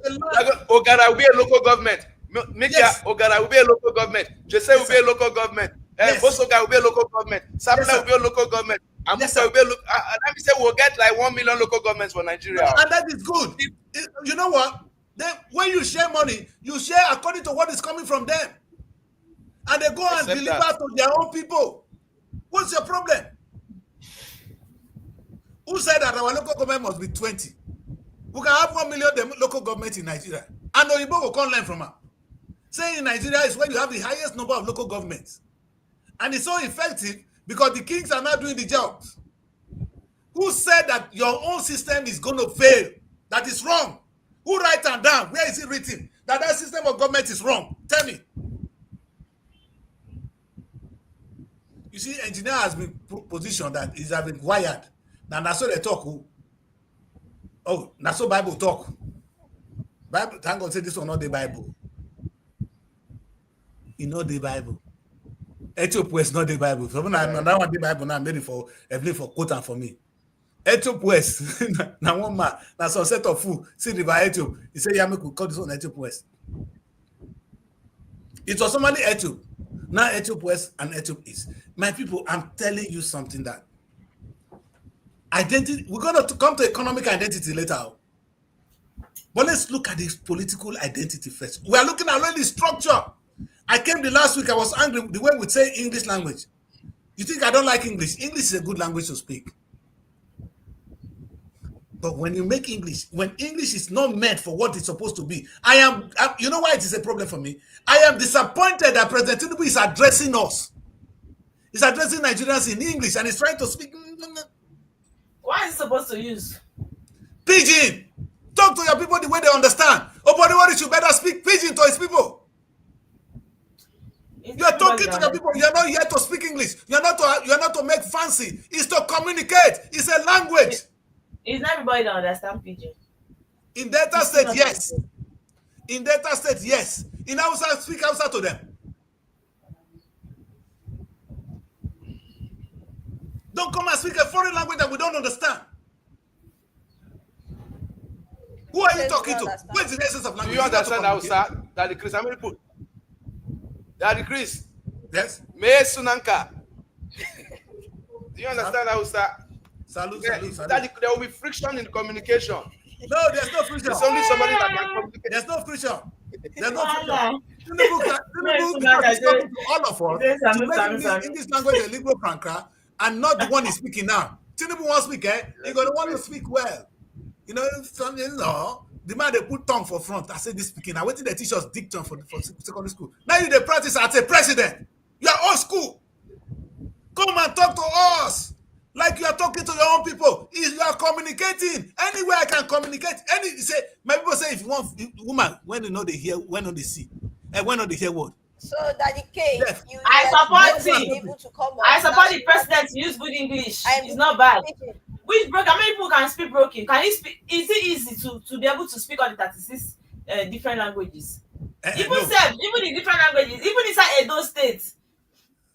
Ogara will be a local government. Mikia, Ogara will be a local government. Jesse will be a local government. Bosoga will be a local government. Sabina will be a local government. Amusa will be a local. Let me say we'll get like 1 million local governments for Nigeria. And that is good. You know what? Then when you share money, you share according to what is coming from them. And they go and deliver to their own people. What's your problem? Who said that our local government must be 20? We can have 1 million local government in Nigeria. And Oyibo will come learn from her. Saying in Nigeria is where you have the highest number of local governments. And it's so effective because the kings are not doing the job. Who said that your own system is going to fail? That is wrong. Who write that down? Where is it written? That system of government is wrong. Tell me. You see, engineer has been positioned that is have been wired. Now that's what they talk. Oh, that's so Bible talk. Bible, thank God say this one not the Bible. You know the Bible. Ethiopia is not the Bible. So now I want the Bible now. I'm ready for quote and for me. Etiop West. Now one man, now some set of food, see River Etiop. He said, yeah, we call this one Etiop West. It was somebody Etiop. Now Etiop West and Etiop East. My people, I'm telling you something that identity, we're going to come to economic identity later. But let's look at the political identity first. We are looking at really structure. I came the last week, I was angry the way we say English language. You think I don't like English? English is a good language to speak. But when you make English, when English is not meant for what it's supposed to be, you know why it is a problem for me? I am disappointed that President Tinubu is addressing us. He's addressing Nigerians in English and he's trying to speak. Why is he supposed to use Pidgin? Talk to your people the way they understand. Obodiwori should better speak Pidgin to his people. You are talking to your people. You are not here to speak English. You are not to make fancy. It's to communicate. It's a language. Is not everybody that understand Pidgin? In Delta State, yes. In Delta State, yes. In Hausa, speak Hausa to them. Don't come and speak a foreign language that we don't understand. Who are you talking to? Where's the essence of language? Do you understand Hausa? Daddy Chris, how many people? Daddy Chris. Yes. Me Sunanka. Do you understand Hausa? Salute. Daddy, there will be friction in communication. No, there's no friction. It's only somebody that can communicate. There's no friction. There's no friction. Tinubu is talking to all of us to make English language a liberal cranker and not the one he's speaking now. Tinubu wants to speak, He's going to want to speak well. You know, the man they put tongue for front. I said this speaking. I waited to teach us diction for secondary school. Now you they practice as a president. You are old school. Come and talk to us. Like you are talking to your own people. You are communicating. Anywhere I can communicate. My people say if you want woman, when you know they hear, when do they see? And when do they hear what? So Daddy K, yes. I support the president to use good English. It's not bad. Which broken? How many people can speak broken? Can he speak? Is it easy to be able to speak all the 36 different languages? Even the different languages, even inside Edo State,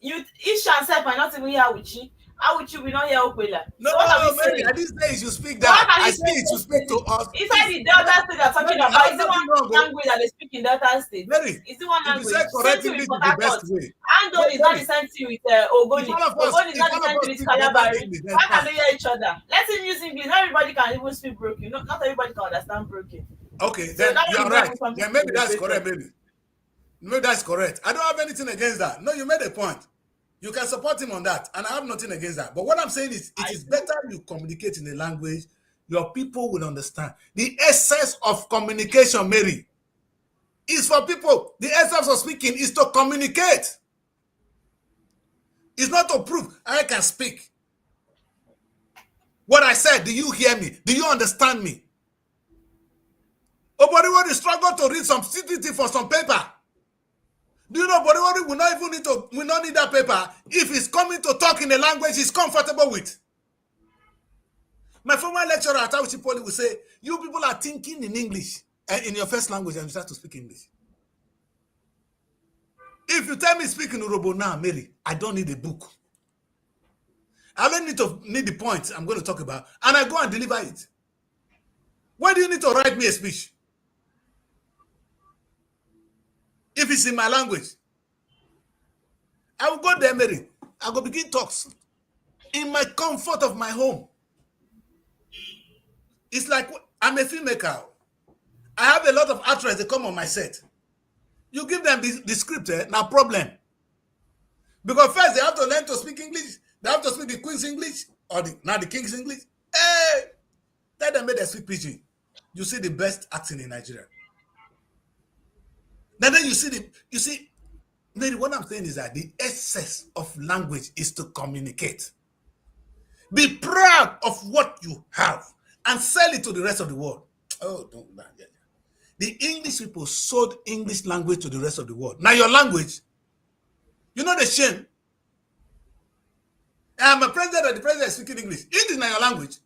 each and self might not even hear Awuchi. Awuchi will not hear Okwela. No, Mary, I didn't say you should speak that. I say you should speak to us. Inside the Delta State they're talking about, is it one language that they speak in Delta State? Mary, is it one language? If you say correct English is the best way. Ando is not the same thing with Ogoni. Ogoni is not the same thing with Kalabari. Why can't they hear each other? Let him use English. Not everybody can even speak broken. Not everybody can understand broken. Okay, then you're right. Yeah, maybe that's correct, maybe. Maybe that's correct. I don't have anything against that. No, you made a point. You can support him on that, and I have nothing against that. But what I'm saying is, it is better you communicate in a language your people will understand. The essence of communication, Mary, is for people. The essence of speaking is to communicate. It's not to prove I can speak. What I said, do you hear me? Do you understand me? Obodiwori struggle to read some CTT for some paper. Do you know Obodiwori will not need that paper if he's coming to talk in a language he's comfortable with. My former lecturer at Auchi Poly will say, you people are thinking in English and in your first language and you start to speak English. If you tell me speak in Urobo now, Mary, I don't need a book. I don't need the points I'm going to talk about, and I go and deliver it. Why do you need to write me a speech? If it's in my language, I will go there, Mary. I will begin talks in my comfort of my home. It's like I'm a filmmaker. I have a lot of actors that come on my set. You give them the script, no problem. Because first they have to learn to speak English. They have to speak the Queen's English or the King's English. Hey, tell them they speak Pidgin. You see the best acting in Nigeria. Then you see, Mary, what I'm saying is that the essence of language is to communicate. Be proud of what you have and sell it to the rest of the world. Oh, don't. Yeah. The English people sold English language to the rest of the world. Now your language, you know the shame. I'm a president and the president is speaking English. English is not your language.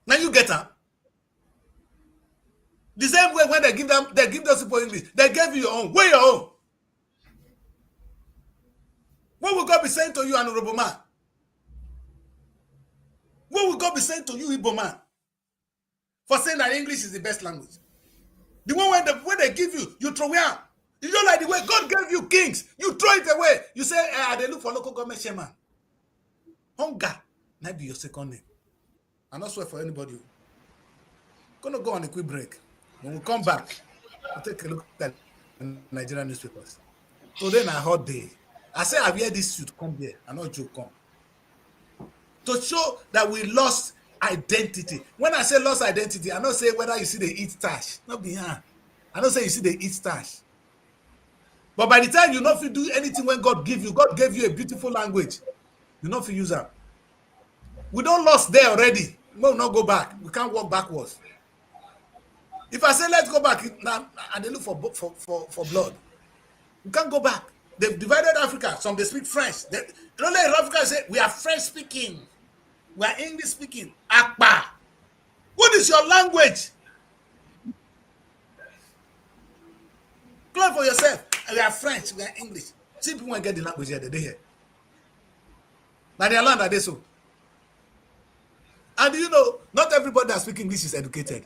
Now you get her. The same way when they give those people English, they gave you your own. Where your own? What will God be saying to you, an honorable man? What will God be saying to you, Igbo man, for saying that English is the best language? The one when they give you, you throw it out. You don't like the way God gave you kings. You throw it away. You say, they look for local government chairman. Hunger might be your second name. I'm not swear for anybody. Gonna go on a quick break. When we come back, we'll take a look at Nigerian newspapers. Today, na hot day. I say I've heard this should come here. I not joke come. To show that we lost identity. When I say lost identity, I don't say whether you see they eat stash. Not behind. I don't say you see they eat stash. But by the time you not feel do anything when God gave you a beautiful language. You not feel use that. We don't lost there already. We will not go back. We can't walk backwards. If I say let's go back, now and they look for blood. We can't go back. They've divided Africa. Some they speak French. Africa say we are French speaking. We are English speaking. Akpa. What is your language? Claim for yourself. We are French. We are English. See people want to get the language here. They hear. Now they land are they so. And you know, not everybody that speaks English is educated.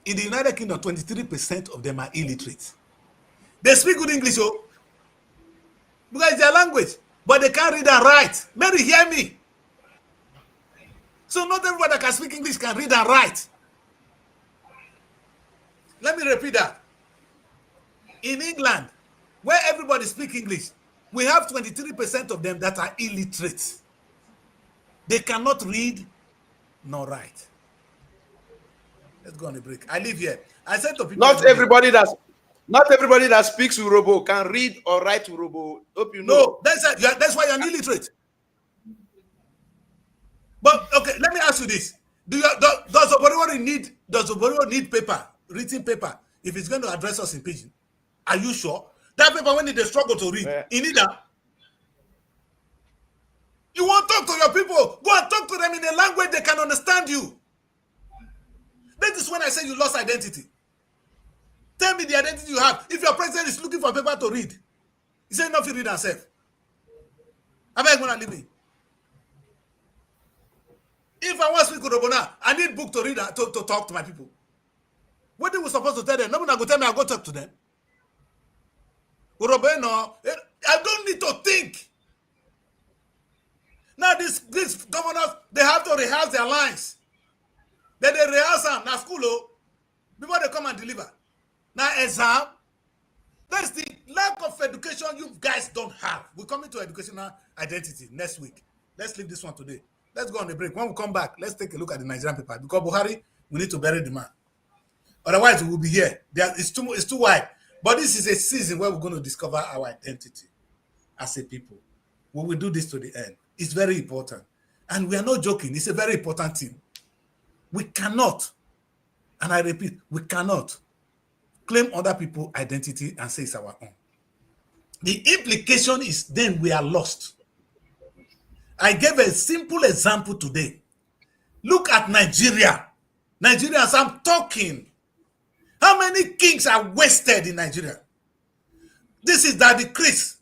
In the United Kingdom, 23% of them are illiterate. They speak good English, oh, because it's their language, but they can't read and write. Mary, hear me. So not everybody that can speak English can read and write. Let me repeat that. In England, where everybody speaks English, we have 23% of them that are illiterate. They cannot read nor write. Let's go on a break. I live here. I said to people, not everybody that speaks Urobo can read or write Urobo. Hope you know. No, that's why you're illiterate. But okay, let me ask you this: does Oboriwo need paper, written paper, if it's going to address us in pidgin? Are you sure that paper when they struggle to read, you need that? You want to talk to your people? Go and talk to them in a language they can understand you. That is when I say you lost identity. Tell me the identity you have. If your president is looking for paper to read, he said enough to read himself. I beg when I leave me. If I want to speak to Robona, I need book to read to talk to my people. What they were supposed to tell them? Nobody go tell me I go talk to them. Robena, I don't need to think. Now these governors, they have to rehearse their lines. Then they rehearse them now school before they come and deliver. Now exam, that's the lack of education you guys don't have. We're coming to educational identity next week. Let's leave this one today. Let's go on the break. When we come back, let's take a look at the Nigerian paper. Because Buhari, we need to bury the man. Otherwise, we will be here. It's too wide. But this is a season where we're going to discover our identity as a people. We will do this to the end. It's very important. And we are not joking. It's a very important thing. We cannot, and I repeat, we cannot claim other people's identity and say it's our own. The implication is then we are lost. I gave a simple example today. Look at Nigeria. Nigerians, I'm talking. How many kings are wasted in Nigeria? This is Daddy Chris.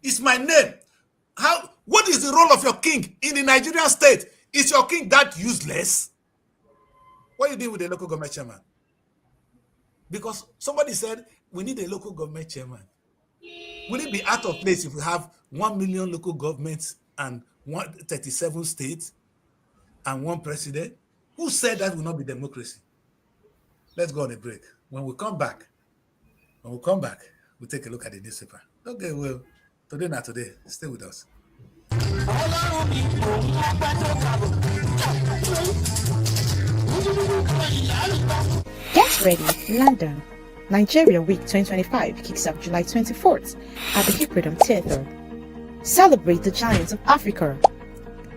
It's my name. What is the role of your king in the Nigerian state? Is your king that useless? What are you doing with the local government chairman? Because somebody said we need a local government chairman. Will it be out of place if we have 1 million local governments and 37 states and one president? Who said that will not be democracy? Let's go on a break. When we come back, we'll take a look at the newspaper. Okay, well, today not today. Stay with us. Get ready, London. Nigeria Week 2025 kicks off July 24th at the Hippodrome Theatre. Celebrate the giants of Africa.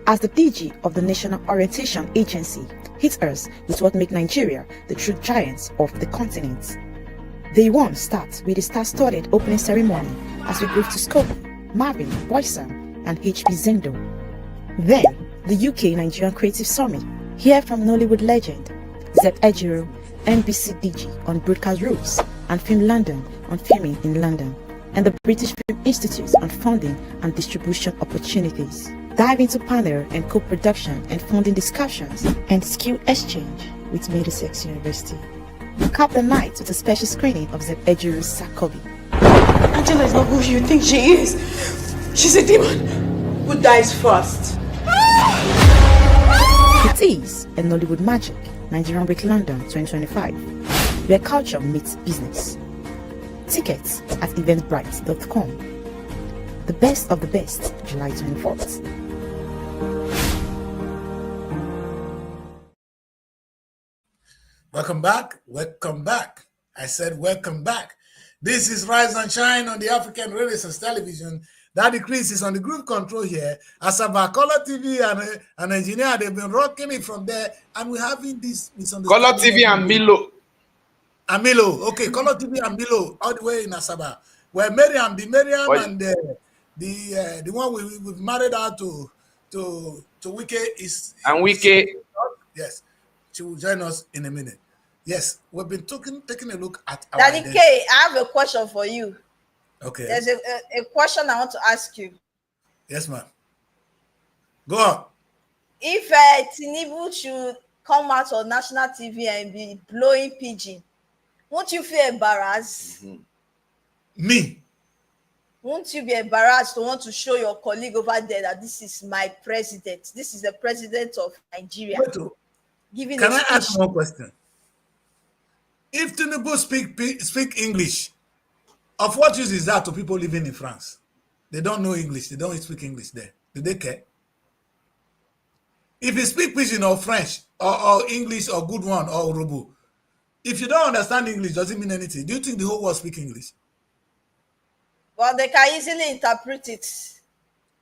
As the DG of the National Orientation Agency hits us with what makes Nigeria the true giants of the continent. Day 1 starts with a star-studded opening ceremony as we groove to Scope, Marvin, Boyson, and HP Zendo. Then, the UK Nigerian Creative Summit. Hear from Nollywood legend Zeb Ejiro, NBC DG on broadcast rules, and Film London on filming in London, and the British Film Institute on funding and distribution opportunities. Dive into panel and co-production and funding discussions and skill exchange with Middlesex University. Cap the night with a special screening of Zeb Ejiru's Sakobi. Angela is not who you think she is. She's a demon who dies first. It is a Nollywood Magic, Nigerian Week London 2025, where culture meets business. Tickets at eventbrite.com. The best of the best, July 24th. Welcome back. Welcome back. I said welcome back. This is Rise and Shine on the African Renaissance Television. Daddy Chris is on the group control here. Asaba Color TV and an engineer, they've been rocking it from there. And we're having this misunderstanding. Color TV and Milo. And Milo. Okay, Color TV and Milo all the way in Asaba. Where Miriam and the one we've married out to Wike is... And Wike. Yes. She will join us in a minute. Yes, we've been taking a look at our Daddy K, I have a question for you. Okay. There's a question I want to ask you. Yes, ma'am. Go on. If Tinubu should come out on national TV and be blowing pigeon, won't you feel embarrassed? Me? Won't you be embarrassed to want to show your colleague over there that this is my president? This is the president of Nigeria. Can I ask one question? If Tinubu speak English, of what use is that to people living in France? They don't know English. They don't speak English there. Do they care? If you speak Pidgin or French or English or good one or Urubu, if you don't understand English, does it mean anything? Do you think the whole world speak English? Well, they can easily interpret it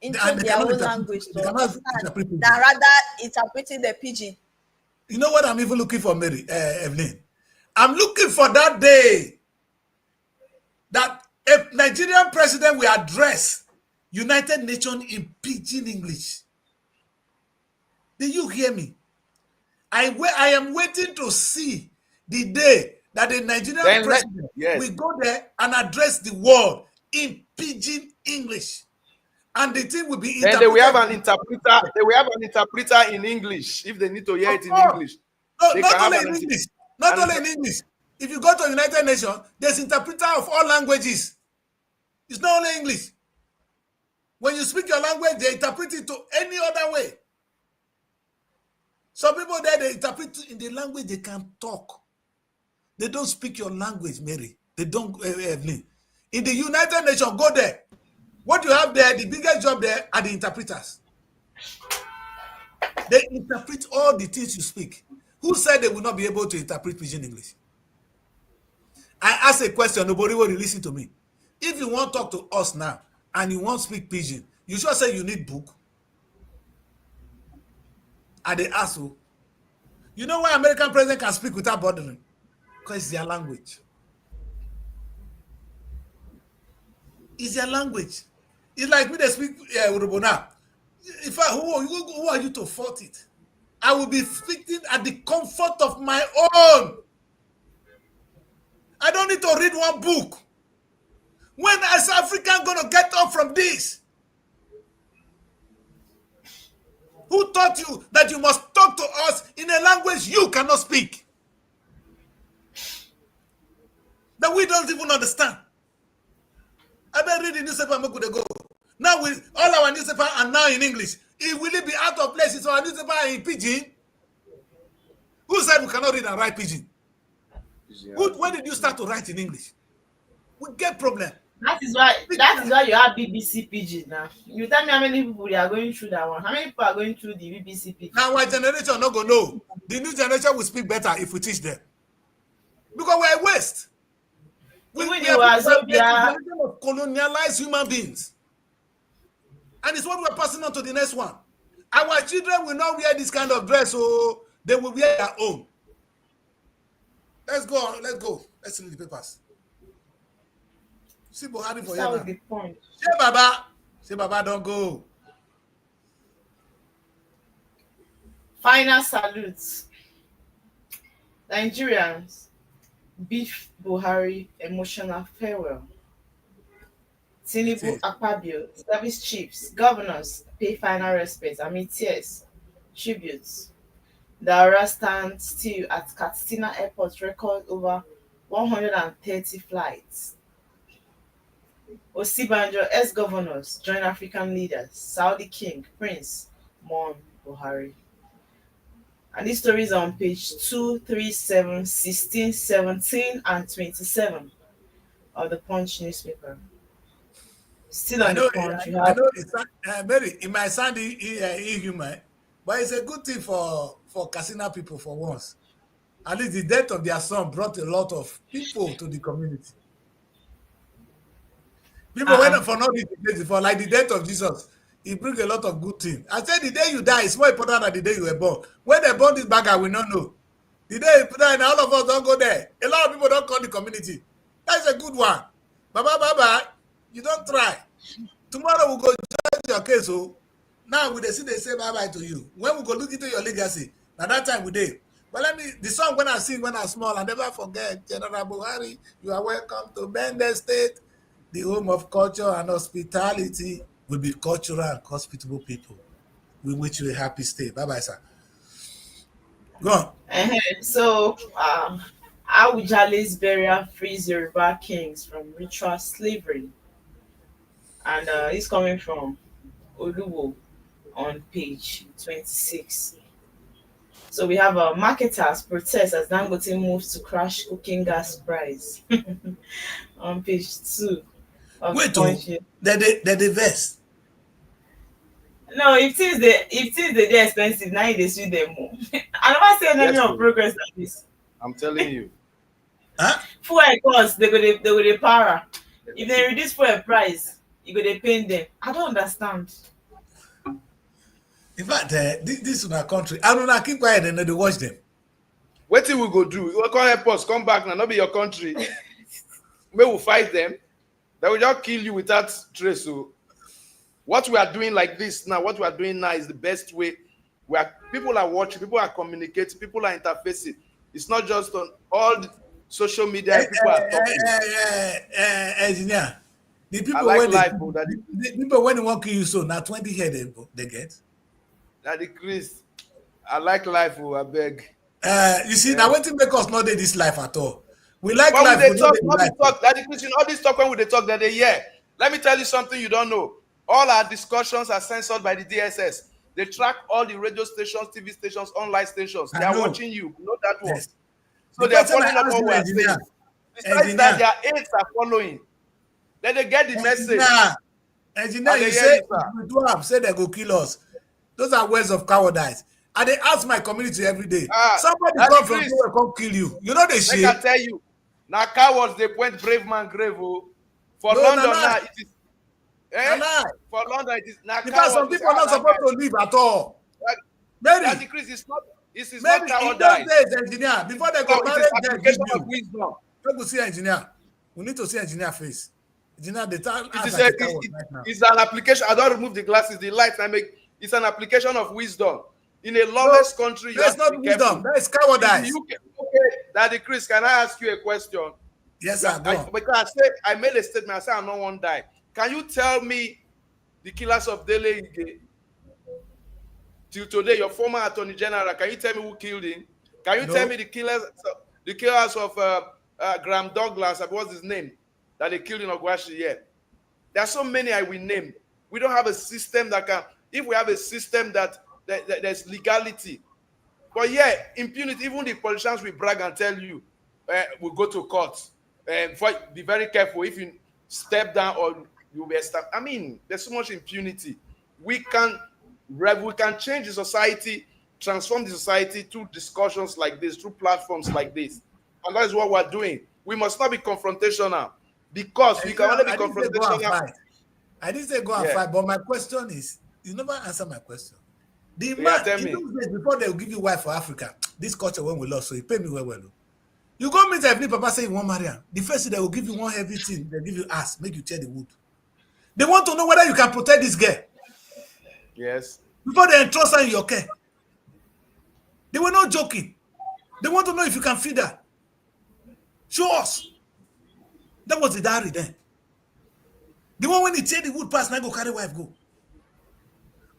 into their own language to understand than rather interpreting the Pidgin. You know what I'm even looking for, Mary, Evelyn? I'm looking for that day that a Nigerian president will address United Nations in Pidgin English. Did you hear me? I am waiting to see the day that the Nigerian president will go there and address the world in Pidgin English. And the thing will be interpreted. Then they will have an interpreter. They will have an interpreter in English if they need to hear it in English. No, not only in English. Not only in English. If you go to United Nations, there's interpreter of all languages. It's not only English. When you speak your language, they interpret it to any other way. Some people there, they interpret in the language they can talk. They don't speak your language, Mary. They don't, Evelyn. In the United Nations, go there. What you have there, the biggest job there are the interpreters. They interpret all the things you speak. Who said they will not be able to interpret Pidgin English? I ask a question, nobody will listen to me. If you want to talk to us now and you want to speak Pidgin, you should say you need book. And they ask you, you know why American president can speak without bothering? Because it's their language. It's their language. It's like me, they speak Urubu now. In fact, who are you to fault it? I will be speaking at the comfort of my own. I don't need to read one book. When as African going to get up from this? Who taught you that you must talk to us in a language you cannot speak? That we don't even understand. I been reading newspaper a month ago. Now with all our newspapers are now in English. Will it be out of place if our newspaper in Pidgin? Who said we cannot read and write Pidgin? When did you start to write in English? We get problem. That is why you have BBC Pidgin now. You tell me how many people they are going through that one. How many people are going through the BBC Pidgin? Now our generation not gonna know. The new generation will speak better if we teach them. Because we're a waste. We are a generation of colonialized human beings. And it's what we're passing on to the next one. Our children will not wear this kind of dress, so they will wear their own. Let's go. Let's read the papers. See Buhari for you. That was the point. Say Baba, don't go. Final salutes. Nigerians, bid Buhari emotional farewell. Tinubu, Akpabio, service chiefs, governors pay final respects amid tears, tributes. Daura stands still at Katsina Airport, record over 130 flights. Osibanjo, ex-governors join African leaders, Saudi King, Prince, mourn Buhari. And these stories are on page 2, 3, 7, 16, 17, and 27 of the Punch newspaper. Still on the Punch, you have... I know Mary, it might sound inhuman, but it's a good thing for Katsina people for once. At least the death of their son brought a lot of people to the community. People went for not before, like the death of Jesus. It brings a lot of good things. I said the day you die is more important than the day you were born. When they born this bag, I will not know. The day you die, all of us don't go there. A lot of people don't call the community. That's a good one. Bye. You don't try. Tomorrow we'll go judge your case. So now we see they say bye to you. When we go look into your legacy, at that time we did. But the song when I sing when I'm small, I never forget. General Buhari, you are welcome to Bende State, the home of culture and hospitality. Will be cultural and hospitable people. We wish you a happy stay. Bye, sir. Go on. So, Awujale's burial frees Yoruba kings from ritual slavery. And it's coming from Oluwo on page 26. So we have marketers protest as Dangote moves to crash cooking gas price on page 2. Wait, the verse. No, if things they expensive, now they sue them more. I never see any of progress like this. I'm telling you. Huh? Fuel cost, they go the para. If they reduce fuel price, you go they pay them. I don't understand. In fact, this is our country. I don't know, keep quiet and they watch them. What thing we go do? We go help us come back now, not be your country. We will fight them. They will just kill you without trace. So what we are doing like this now, what we are doing now is the best way. People are watching, people are communicating, people are interfacing. It's not just on all the social media. People are talking. Engineer, the people like when life, the people when they want to kill you, so now 20 here they get. Daddy Chris, I like life. I beg. You see, now what make us not this life at all. We like when life. They talk, Daddy Chris, all this talk when they talk that they hear. Let me tell you something you don't know. All our discussions are censored by the DSS. They track all the radio stations, TV stations, online stations. They are watching you. You know that one. Yes. So they are following up what we are saying. Besides that, their aides are following. Then they get the message. Engineer, you say we do have say they go kill us. Those are words of cowardice. And they ask my community every day. Somebody come from nowhere come kill you. You know they shit. I can tell you. Now cowards they point brave man grave. For London now it is. For London it is now. Because some people are not supposed to live at all. Mary, it's not cowardice. Engineer, before they go marry them, wisdom. People see engineer. We need to see engineer face. Engineer, it's an application. I don't remove the glasses, the lights I make. It's an application of wisdom. In a lawless country, that's not wisdom. That is cowardice. Okay, Daddy Chris, can I ask you a question? Yes, sir. Because I made a statement. I said I don't want to die. Can you tell me the killers of Dele Ige? Till today, your former Attorney General, can you tell me who killed him? Can you tell me the killers of Graham Douglas? What's his name? That they killed in Ogwashi? Yeah. There are so many I will name. We don't have a system that can. If we have a system that there's legality, but yeah, impunity. Even the politicians will brag and tell you, we'll go to court. Be very careful if you step down or you'll be stabbed. I mean, there's so much impunity. We can change the society, transform the society through discussions like this, through platforms like this, and that is what we're doing. We must not be confrontational because we can only be confrontational. I didn't say go and fight, but my question is, you never answer my question. The man, in those days before they will give you wife for Africa, this culture when we lost, so you pay me well. You go meet Ebony Papa say you want marry her. The first thing they will give you one heavy thing, they give you ass, make you tear the wood. They want to know whether you can protect this girl. Yes. Before they entrust her in your care. They were not joking. They want to know if you can feed her. Show us. That was the diary then. The one when he take the wood pass, now go carry wife go.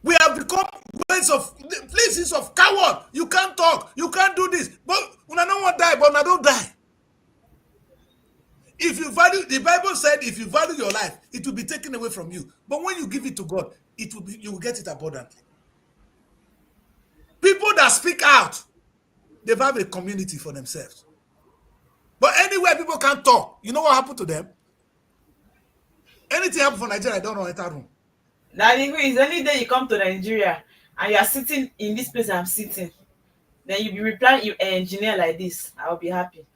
We have become places of coward. You can't talk. You can't do this. But when I don't want to die, but I don't die. If you value, the Bible said, if you value your life, it will be taken away from you. But when you give it to God, it will be, you will get it abundantly. People that speak out, they have a community for themselves. But anywhere people can't talk, you know what happened to them? Anything happen for Nigeria, I don't know, enter room. That is any day you come to Nigeria and you are sitting in this place I'm sitting, then you be replying you engineer like this, I'll be happy.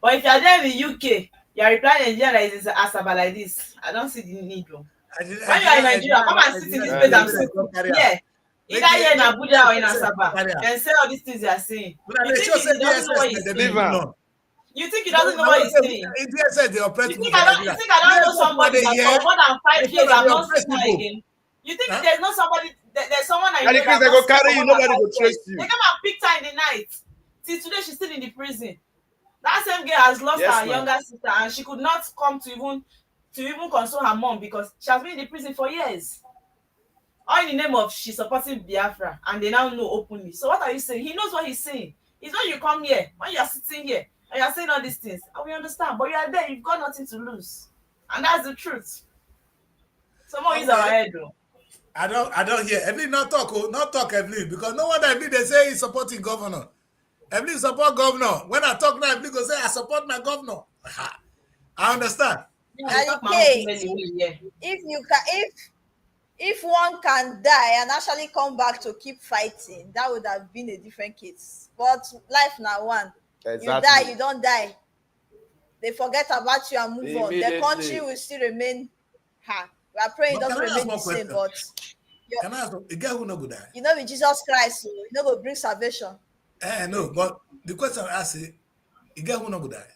But if you are there in the UK, you are replying engineer like this, Asaba like this, I don't see the need. When you are in Nigeria, come and sit in this place I'm sitting. Yeah. Either here in Abuja or in Asaba, and say all these things you are saying. You think he doesn't know what he's saying? You think he doesn't know what he's saying? You think I don't know somebody that for more than 5 years I've not seen her again? You think there's not somebody, there's someone I know they go carry you, nobody will trace you. They come and pick her in the night. Till today, she's still in the prison. That same girl has lost her younger sister, and she could not come to even console her mom because she has been in the prison for years. All in the name of she's supporting Biafra, and they now know openly. So what are you saying? He knows what he's saying. It's when you come here, when you are sitting here, and you are saying all these things, and we understand, but you are there, you've got nothing to lose. And that's the truth. Someone use our head though. I don't hear. Evelyn not talk Evelyn, because no wonder Evelyn they say he's supporting governor. Evelyn support governor. When I talk now, Evelyn go say I support my governor. I understand. Okay. If one can die and actually come back to keep fighting, that would have been a different case. But life now one. Exactly. You die, you don't die. They forget about you and move on. The country will still remain. We are praying it doesn't remain the same, but can I ask the guy who no go die? You know, with Jesus Christ, you know, go bring salvation. No, but the question I ask is, the guy who no go die?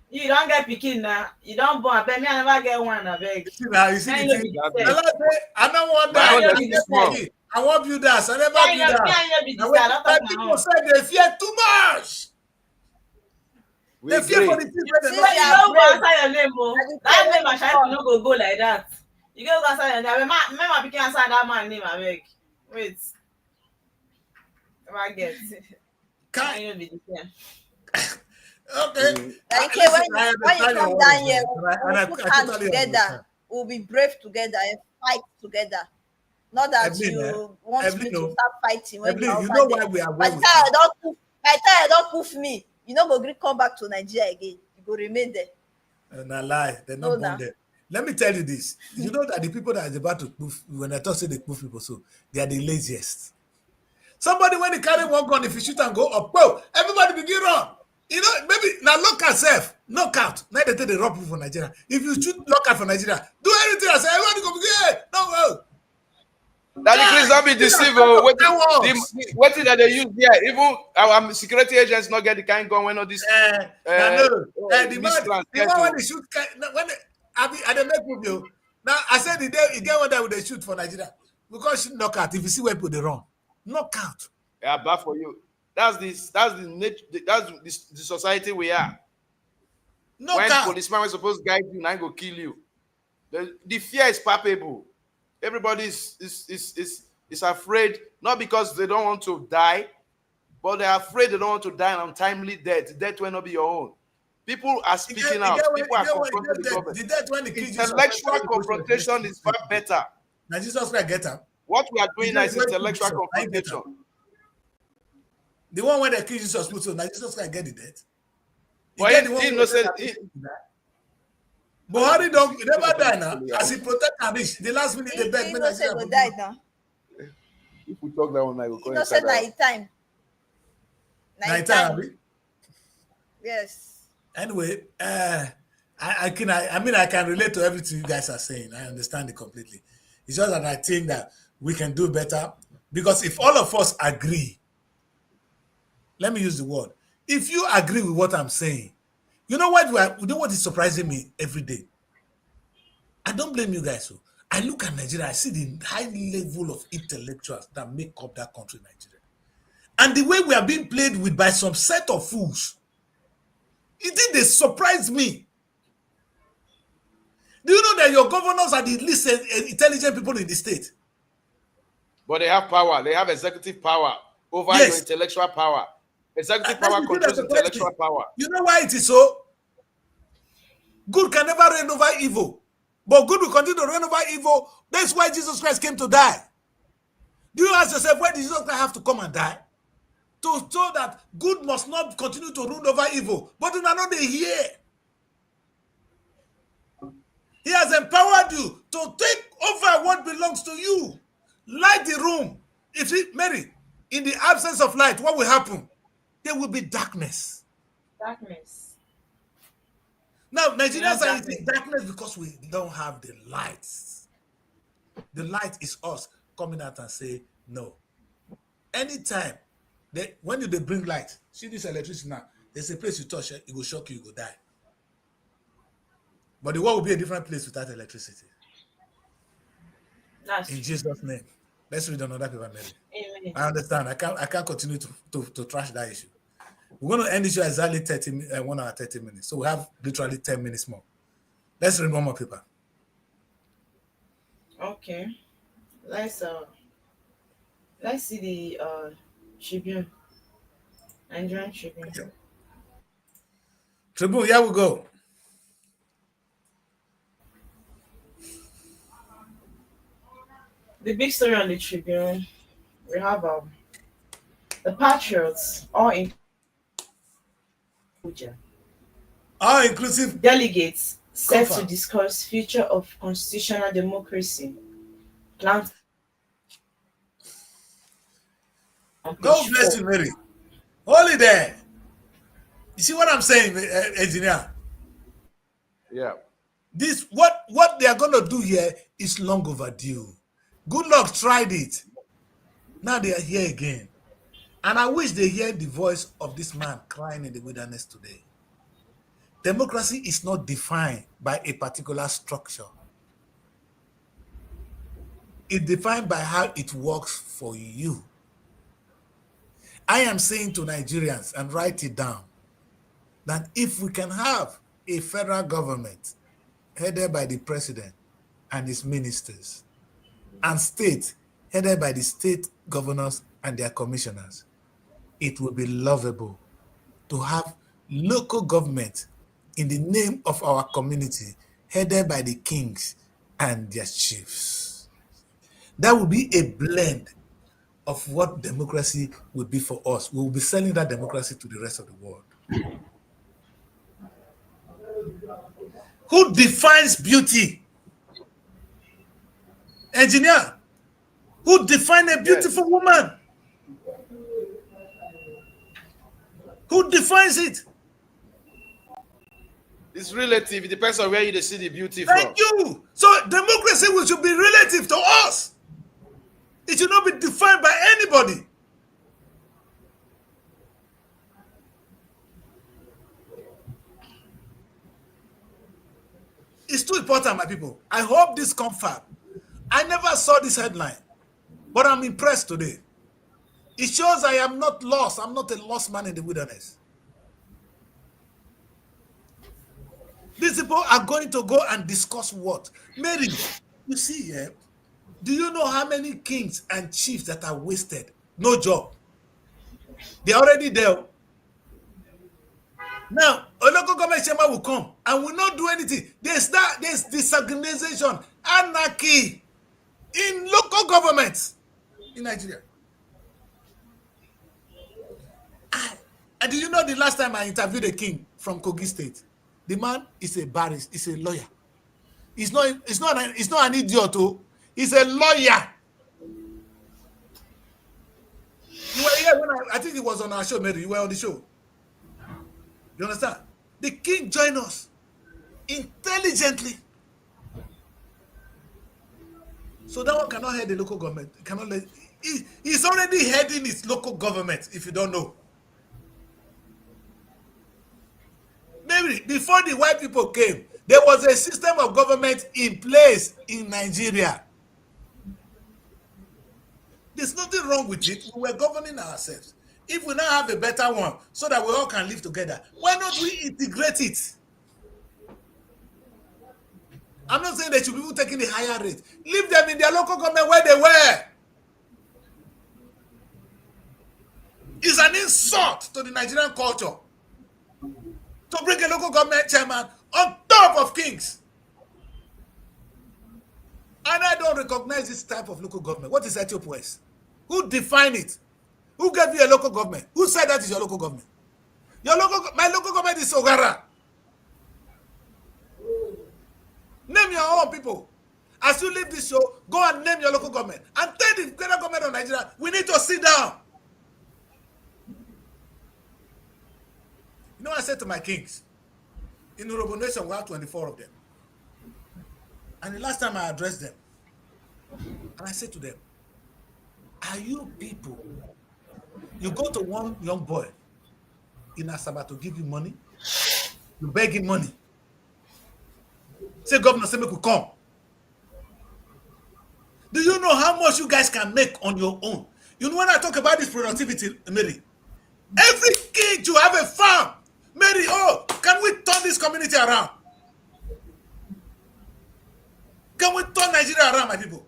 You don't get picking now. You don't born. I bet me I never get one. I beg. You see the thing. I don't want that. I want you that. I never do that. People say they fear too much. They fear for the things that they don't go answer your name, that name I try to no go like that. You go answer your name. Remember picking answer that man name. I beg. Wait. Never get. Can't even be the same. Okay. Okay, when you come down here, we'll put hands together. We'll be brave together and fight together. Not that you want me to start fighting when you know why we are by the time I don't poof me, you know, go come back to Nigeria again. You go remain there. Not lie. They're not born there. Let me tell you this. You know that the people that are about to poof, when I talk to the poof people, so they are the laziest. Somebody when they carry one gun, if you shoot and go up, whoa, everybody begin run. You know, maybe now local self, knockout. Now they take the rob people for Nigeria. If you shoot knockout for Nigeria, do anything I say, everybody go begin, no. Daddy, please don't be deceived. What is that they use here? Even our security agents not get the kind of gun when all this. The one when they shoot, I don't make with you. Now I said the day you get one that they shoot for Nigeria because shoot knockout. If you see where people they run, knockout. Yeah, bad for you. That's the society we are. When policeman was supposed to guide you, now go kill you. The fear is palpable. Everybody is afraid, not because they don't want to die, but they're afraid they don't want to die an untimely death. Death will not be your own. People are speaking out. People are confronting the government. Intellectual confrontation is far better. Now Jesus Christ get up. What we are doing is intellectual confrontation. The one when they kill Jesus, so now Jesus Christ get the death. Buhari don't never die now. As he protect Amish, the last minute they beg me. He died now. If we talk that one, I will call it. Night time. Yes. Anyway, I can relate to everything you guys are saying. I understand it completely. It's just that I think that we can do better because if all of us agree, let me use the word. If you agree with what I'm saying, you know what is surprising me every day? I don't blame you guys. So I look at Nigeria, I see the high level of intellectuals that make up that country, Nigeria. And the way we are being played with by some set of fools, they surprise me. Do you know that your governors are the least intelligent people in the state? But they have power. They have executive power over your intellectual power. Executive power controls intellectual power. You know why it is so? Good can never reign over evil. But good will continue to reign over evil. That's why Jesus Christ came to die. Do you ask yourself, why did Jesus Christ have to come and die? To show that good must not continue to rule over evil. But in another year, he has empowered you to take over what belongs to you. Light the room. Mary, in the absence of light, what will happen? There will be darkness. Darkness. Now, Nigerians are in darkness because we don't have the lights. The light is us coming out and say no. Anytime, when they bring light, see this electricity now, there's a place you touch, it will shock you, you will die. But the world will be a different place without electricity. In Jesus' name. Let's read another paper, Mary. Amen. I understand. I can't continue to trash that issue. We're going to end this show exactly 1 hour 30 minutes. So we have literally 10 minutes more. Let's read one more paper. Okay. Let's see the Tribune. Nigerian Tribune. Okay. Tribune, here we go. The big story on the Tribune, we have the Patriots, all inclusive delegates set to discuss future of constitutional democracy. Plans. God bless you, Mary. Hold it there. You see what I'm saying, engineer? Yeah. This what they are going to do here is long overdue. Good luck tried it. Now they are here again. And I wish they hear the voice of this man crying in the wilderness today. Democracy is not defined by a particular structure. It's defined by how it works for you. I am saying to Nigerians, and write it down, that if we can have a federal government headed by the president and his ministers, and state headed by the state governors and their commissioners, it will be lovable to have local government in the name of our community headed by the kings and their chiefs. That will be a blend of what democracy will be for us. We will be selling that democracy to the rest of the world. Who defines beauty? Engineer, who defines a beautiful woman? Who defines it? It's relative. It depends on where you see the beauty from. Thank you. So democracy should be relative to us. It should not be defined by anybody. It's too important, my people. I hope this confirm. I never saw this headline, but I'm impressed today. It shows I am not lost. I'm not a lost man in the wilderness. These people are going to go and discuss what? Mary, you see here, do you know how many kings and chiefs that are wasted? No job. They're already there. Now, a local government chamber will come and will not do anything. There's disorganization, anarchy in local governments in Nigeria. And do you know the last time I interviewed a king from Kogi State? The man is a barrister, he's a lawyer. He's not an idiot, oh. He's a lawyer. You were here when I think it was on our show, Mary. You were on the show. You understand? The king joined us intelligently. So that one cannot head the local government. He's already heading his local government, if you don't know. Maybe before the white people came, there was a system of government in place in Nigeria. There's nothing wrong with it. We were governing ourselves. If we now have a better one so that we all can live together, why not we integrate it? I'm not saying they should be taking the higher rate. Leave them in their local government where they were. It's an insult to the Nigerian culture to bring a local government chairman on top of kings. And I don't recognize this type of local government. What is Etiop West? Who defined it? Who gave you a local government? Who said that is your local government? My local government is Ogara. Name your own people. As you leave this show, go and name your local government. And tell the federal government of Nigeria, we need to sit down. You know what I said to my kings? In Urhobo Nation, we have 24 of them. And the last time I addressed them, and I said to them, are you people, you go to one young boy in Asaba to give you money, you beg him money. Say, Governor, say, make we come. Do you know how much you guys can make on your own? You know, when I talk about this productivity, Mary, every kid you have a farm. Mary, oh, can we turn this community around? Can we turn Nigeria around, my people?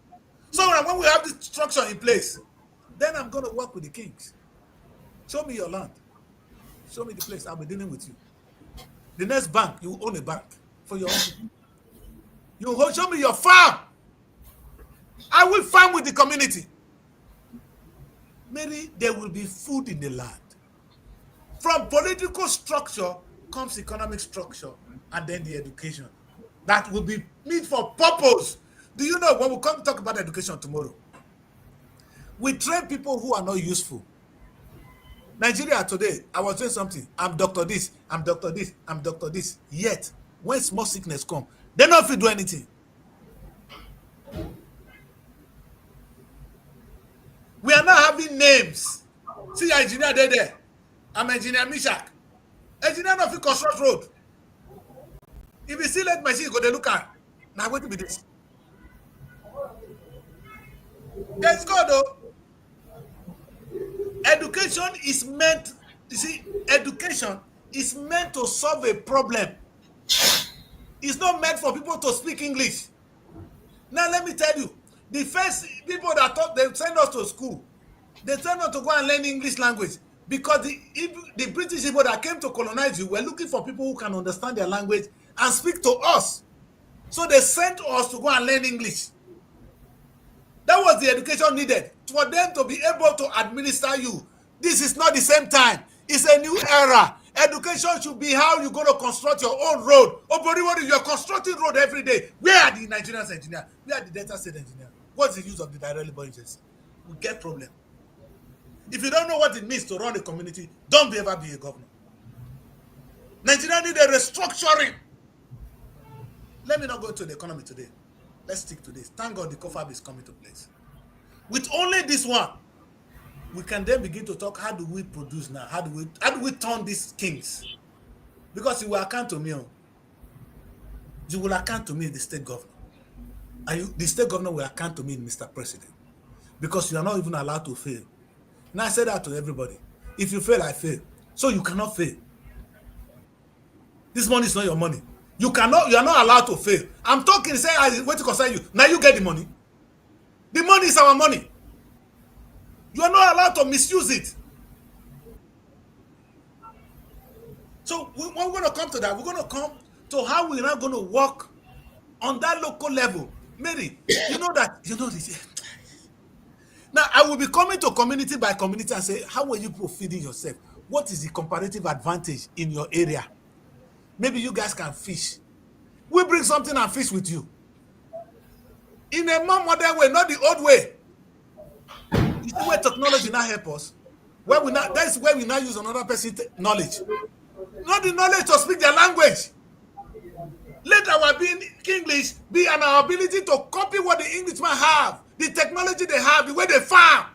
So when we have this structure in place, then I'm going to work with the kings. Show me your land. Show me the place. I'll be dealing with you. The next bank, you own a bank for your own. You show me your farm. I will farm with the community. Maybe there will be food in the land. From political structure comes economic structure and then the education. That will be meant for purpose. Do you know when we come to talk about education tomorrow? We train people who are not useful. Nigeria today, I was doing something. I'm doctor this, I'm doctor this, I'm doctor this. Yet, when small sickness come, they don't fit do anything. We are not having names. See, engineer there. I'm engineer Mishak. Engineer not fit construct road. If you see let machine go, they look at. Now what to be this? Let's go though. Education is meant, you see, education is meant to solve a problem. It's not meant for people to speak English. Now let me tell you, the first people that thought they send us to school, they send us to go and learn English language because the British people that came to colonize you were looking for people who can understand their language and speak to us. So they sent us to go and learn English. That was the education needed for them to be able to administer you. This is not the same time. It's a new era. Education should be how you're going to construct your own road. Oh, but you're constructing road every day. Where are the Nigerian engineers? Where are the Delta State engineers? What's the use of the direct labor agency? We get problem. If you don't know what it means to run a community, don't ever be a governor. Nigeria need a restructuring. Let me not go to the economy today. Let's stick to this. Thank God the COFAB is coming to place. With only this one, we can then begin to talk, how do we produce now? How do we turn these kings? Because you will account to me. You will account to me, the state governor. And the state governor will account to me, Mr. President. Because you are not even allowed to fail. Now I say that to everybody. If you fail, I fail. So you cannot fail. This money is not your money. You are not allowed to fail. I'm talking, say, I wait to concern you. Now you get the money. The money is our money. You are not allowed to misuse it. So when we're going to come to that, we're going to come to how we're not going to work on that local level. Mary, you know this. Now, I will be coming to community by community and say, how are you feeding yourself? What is the comparative advantage in your area? Maybe you guys can fish. We bring something and fish with you. In a more modern way, not the old way. You see where technology now help us? That's where we now use another person's knowledge. Not the knowledge to speak their language. Let our being English be an our ability to copy what the Englishmen have, the technology they have, the way they farm.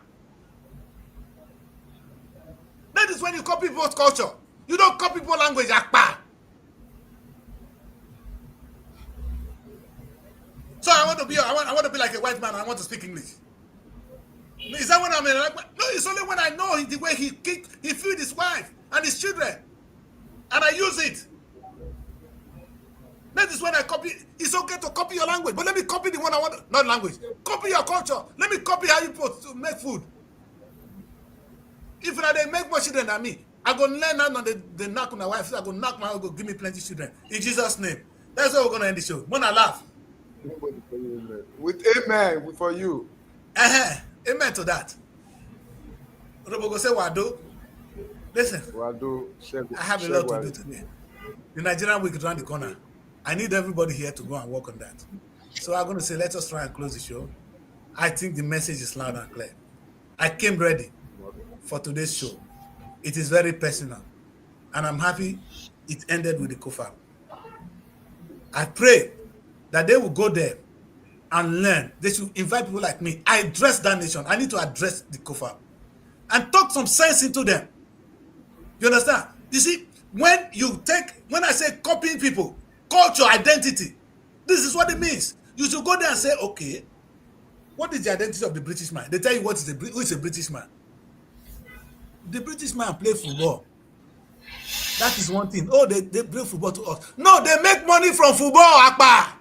That is when you copy people's culture. You don't copy people's language. Akpa. So I want to be like a white man. I want to speak English. Is that when I'm in? No, it's only when I know the way he feed his wife and his children, and I use it. That is when I copy. It's okay to copy your language, but let me copy the one I want. Not language. Copy your culture. Let me copy how you put to make food. If they make more children than me, I go learn how they knock my wife. I go knock my wife. Go give me plenty children in Jesus' name. That's how we're gonna end the show. When I laugh. With amen for you. Amen to that. Robo say Wado. Listen. Wado, I have a lot to do today. The Nigerian week is around the corner. I need everybody here to go and work on that. So I'm going to say, let us try and close the show. I think the message is loud and clear. I came ready for today's show. It is very personal. And I'm happy it ended with the COFAB. I pray that they will go there and learn. They should invite people like me. I address that nation. I need to address the COFAB and talk some sense into them. You understand? You see, when I say copying people, culture, identity, this is what it means. You should go there and say, okay, what is the identity of the British man? They tell you who is a British man. The British man play football. That is one thing. Oh, they play football to us. No, they make money from football, Akpa.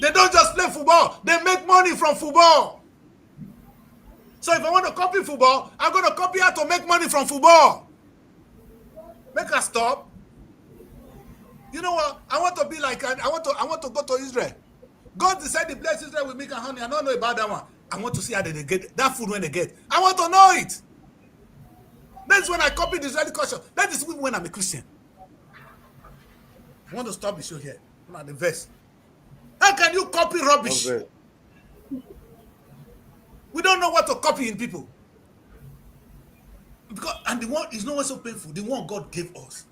They don't just play football. They make money from football. So if I want to copy football, I'm going to copy how to make money from football. Make us stop. You know what? I want to be like, I want to go to Israel. God decided to bless Israel with milk and honey. I don't know about that one. I want to see how they get that food when they get. I want to know it. That's when I copy the Israeli culture. That is when I'm a Christian. I want to stop the show here. Not the verse. How can you copy rubbish? Okay. We don't know what to copy in people. And the one is not so painful. The one God gave us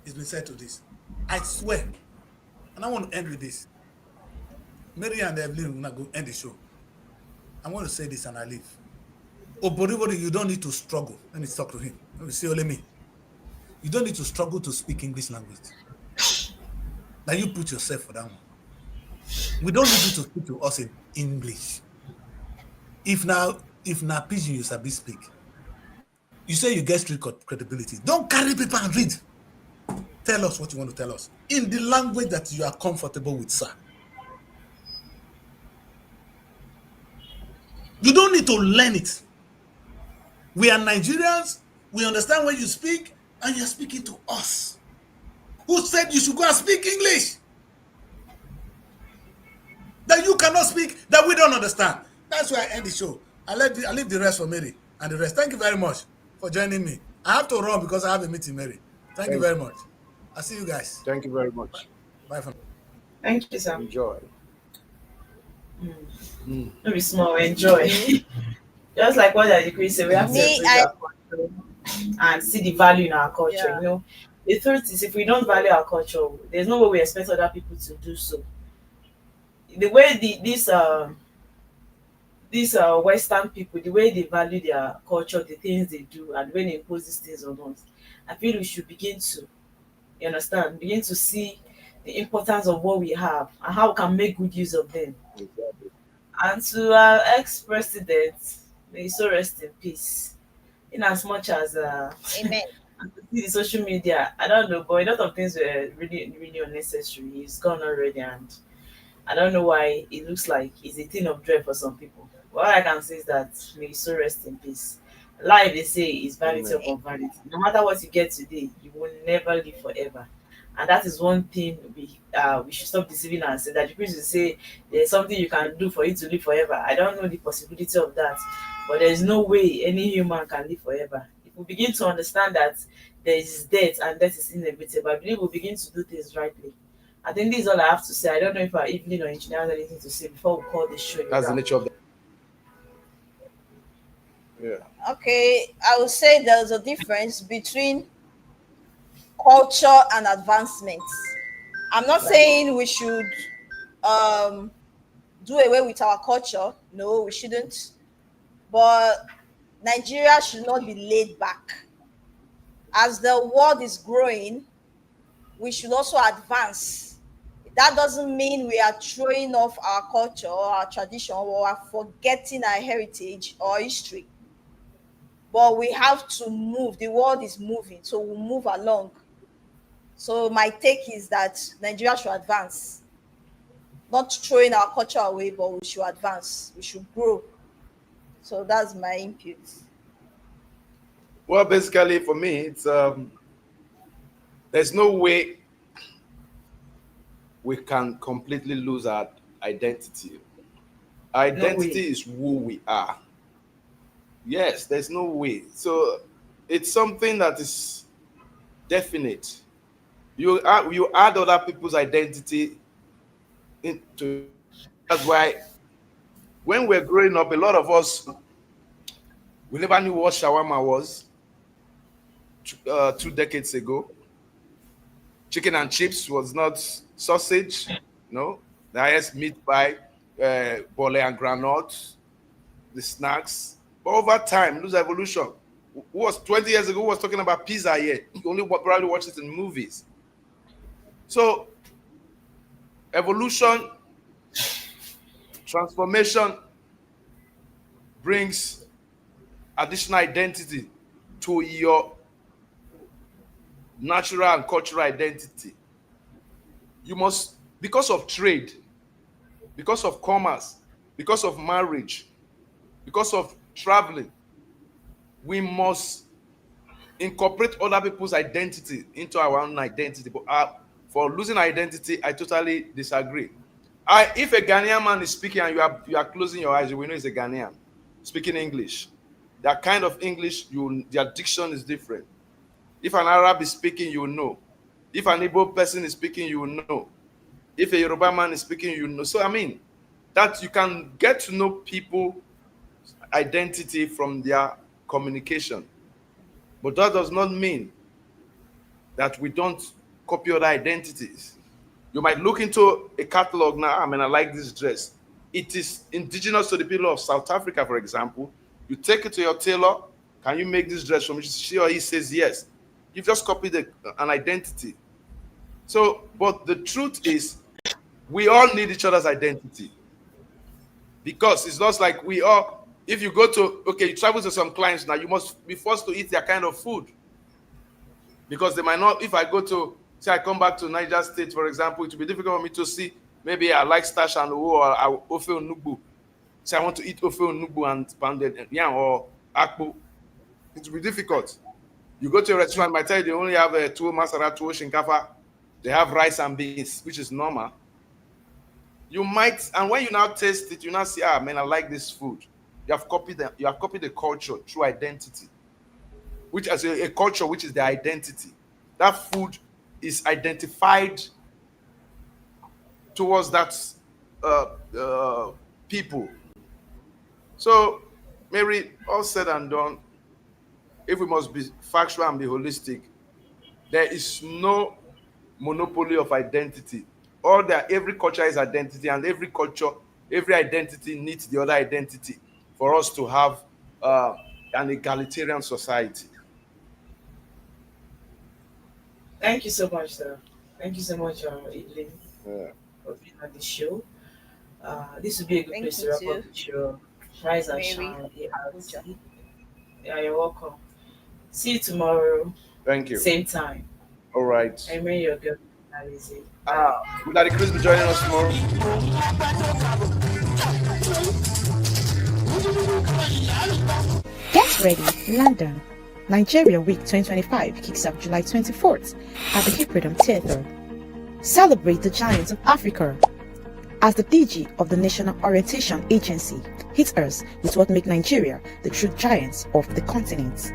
is been said to this. I swear. And I want to end with this. Mary and Evelyn will not go end the show. I want to say this and I leave. Oboribori, you don't need to struggle. Let me talk to him. Let me say only me. You don't need to struggle to speak English language. Now you put yourself for that one. We don't need you to speak to us in English. If now pidgin you sabi speak, you say you get street credibility. Don't carry paper and read. Tell us what you want to tell us in the language that you are comfortable with, sir. You don't need to learn it. We are Nigerians. We understand when you speak, and you're speaking to us. Who said you should go and speak English? That you cannot speak, that we don't understand. That's why I end the show. I leave the rest for Mary and the rest. Thank you very much for joining me. I have to run because I have a meeting, Mary. Thank you very much. I'll see you guys. Thank you very much. Bye for now. Thank you, sir. Enjoy. Maybe small, enjoy. Just like what the Chris said, we have to our culture and see the value in our culture. Yeah. You know, the truth is, if we don't value our culture, there's no way we expect other people to do so. The way these Western people, the way they value their culture, the things they do, and when they impose these things on us, I feel we should begin to, you understand, begin to see the importance of what we have and how we can make good use of them. Exactly. And to our ex-president, may he so rest in peace. In as much as Amen. The social media, I don't know, but a lot of things were really, really unnecessary. He's gone already, and I don't know why it looks like it's a thing of dread for some people. What I can say is that may you so rest in peace. Life, they say, is vanity upon vanity. No matter what you get today, you will never live forever. And that is one thing we should stop deceiving ourselves. That the priest will say there's something you can do for you to live forever. I don't know the possibility of that, but there is no way any human can live forever. If we begin to understand that there is death and death is inevitable, I believe we'll begin to do things rightly. I think this is all I have to say. I don't know if Evelyn or Engineer has anything to say before we call this show. That's the nature of the. Yeah. Okay, I would say there's a difference between culture and advancement. I'm not saying we should do away with our culture. No, we shouldn't. But Nigeria should not be laid back. As the world is growing, we should also advance. That doesn't mean we are throwing off our culture or our tradition or are forgetting our heritage or history. But we have to move. The world is moving, so we'll move along. So my take is that Nigeria should advance, not throwing our culture away, but we should advance, we should grow. So that's my input. Well, basically for me, it's there's no way we can completely lose our identity. Our identity is who we are. Yes, there's no way. So it's something that is definite. You add other people's identity into. That's why when we're growing up, a lot of us, we never knew what shawarma was 2 decades ago. Chicken and chips was not sausage, no. The highest meat by bole and granite, the snacks. But over time, there's evolution. Who was 20 years ago, who was talking about pizza here? You only probably watch it in movies. So, evolution, transformation brings additional identity to your natural and cultural identity. You must, because of trade, because of commerce, because of marriage, because of traveling, we must incorporate other people's identity into our own identity. But for losing identity, I totally disagree. If a Ghanaian man is speaking and you are closing your eyes, you will know it's a Ghanaian speaking English. That kind of English, their diction is different. If an Arab is speaking, you will know. If an Igbo person is speaking, you will know. If a Yoruba man is speaking, you know. So I mean, that you can get to know people's identity from their communication. But that does not mean that we don't copy other identities. You might look into a catalog now, I like this dress. It is indigenous to the people of South Africa, for example. You take it to your tailor, can you make this dress for me? She or he says yes. You've just copied an identity. So, but the truth is, we all need each other's identity. Because it's not like we all, if you go to, you travel to some clients now, you must be forced to eat their kind of food. Because they might not, if I go to, say I come back to Niger State, for example, it will be difficult for me to see, maybe I like stash and or ofe onugbu. Say I want to eat ofe onugbu and pounded yam or akpu. It will be difficult. You go to a restaurant, might tell you they only have tuwo masara, tuwo shinkafa. They have rice and beans, which is normal. You might, and when you now taste it, you now see, I like this food. You have copied the culture through identity, which as a culture, which is the identity. That food is identified towards that people. So, Mary, all said and done, if we must be factual and be holistic, there is no monopoly of identity. Every culture is identity, and every culture, every identity needs the other identity for us to have an egalitarian society. Thank you so much, sir. Thank you so much, Evelyn, for being on the show. This would be a good place to wrap up the show. Rise and shine. Yeah, you're welcome. See you tomorrow. Thank you. Same time. All right. I mean, you're good. Will Daddy Chris be joining us tomorrow? Get ready, London. Nigeria Week 2025 kicks off July 24th at the Hippodrome Theatre. Celebrate the giants of Africa. As the DG of the National Orientation Agency hits us with what makes Nigeria the true giants of the continent.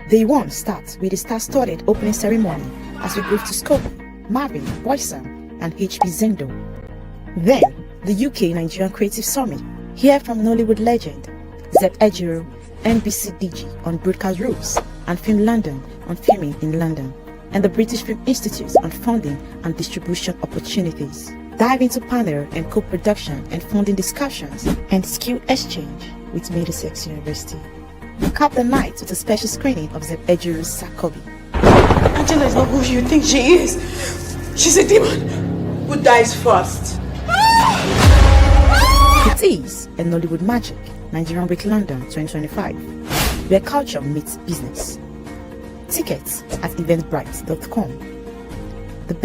Day 1 starts with a star-studded opening ceremony as we groove to Scobie, Marvin, Boyson, and HB Zendo. Then, the UK Nigerian Creative Summit. Hear from Nollywood legend Zeb Ejiro, NBC DG on broadcast rules, and Film London on filming in London, and the British Film Institute on funding and distribution opportunities. Dive into panel and co-production and funding discussions and skill exchange with Middlesex University. Cap the night with a special screening of Zeb Ejiro's Sakobi. Angela is not who you think she is. She's a demon who dies first. It is a Nollywood Magic Nigerian Week London 2025, where culture meets business. Tickets at eventbrite.com. The best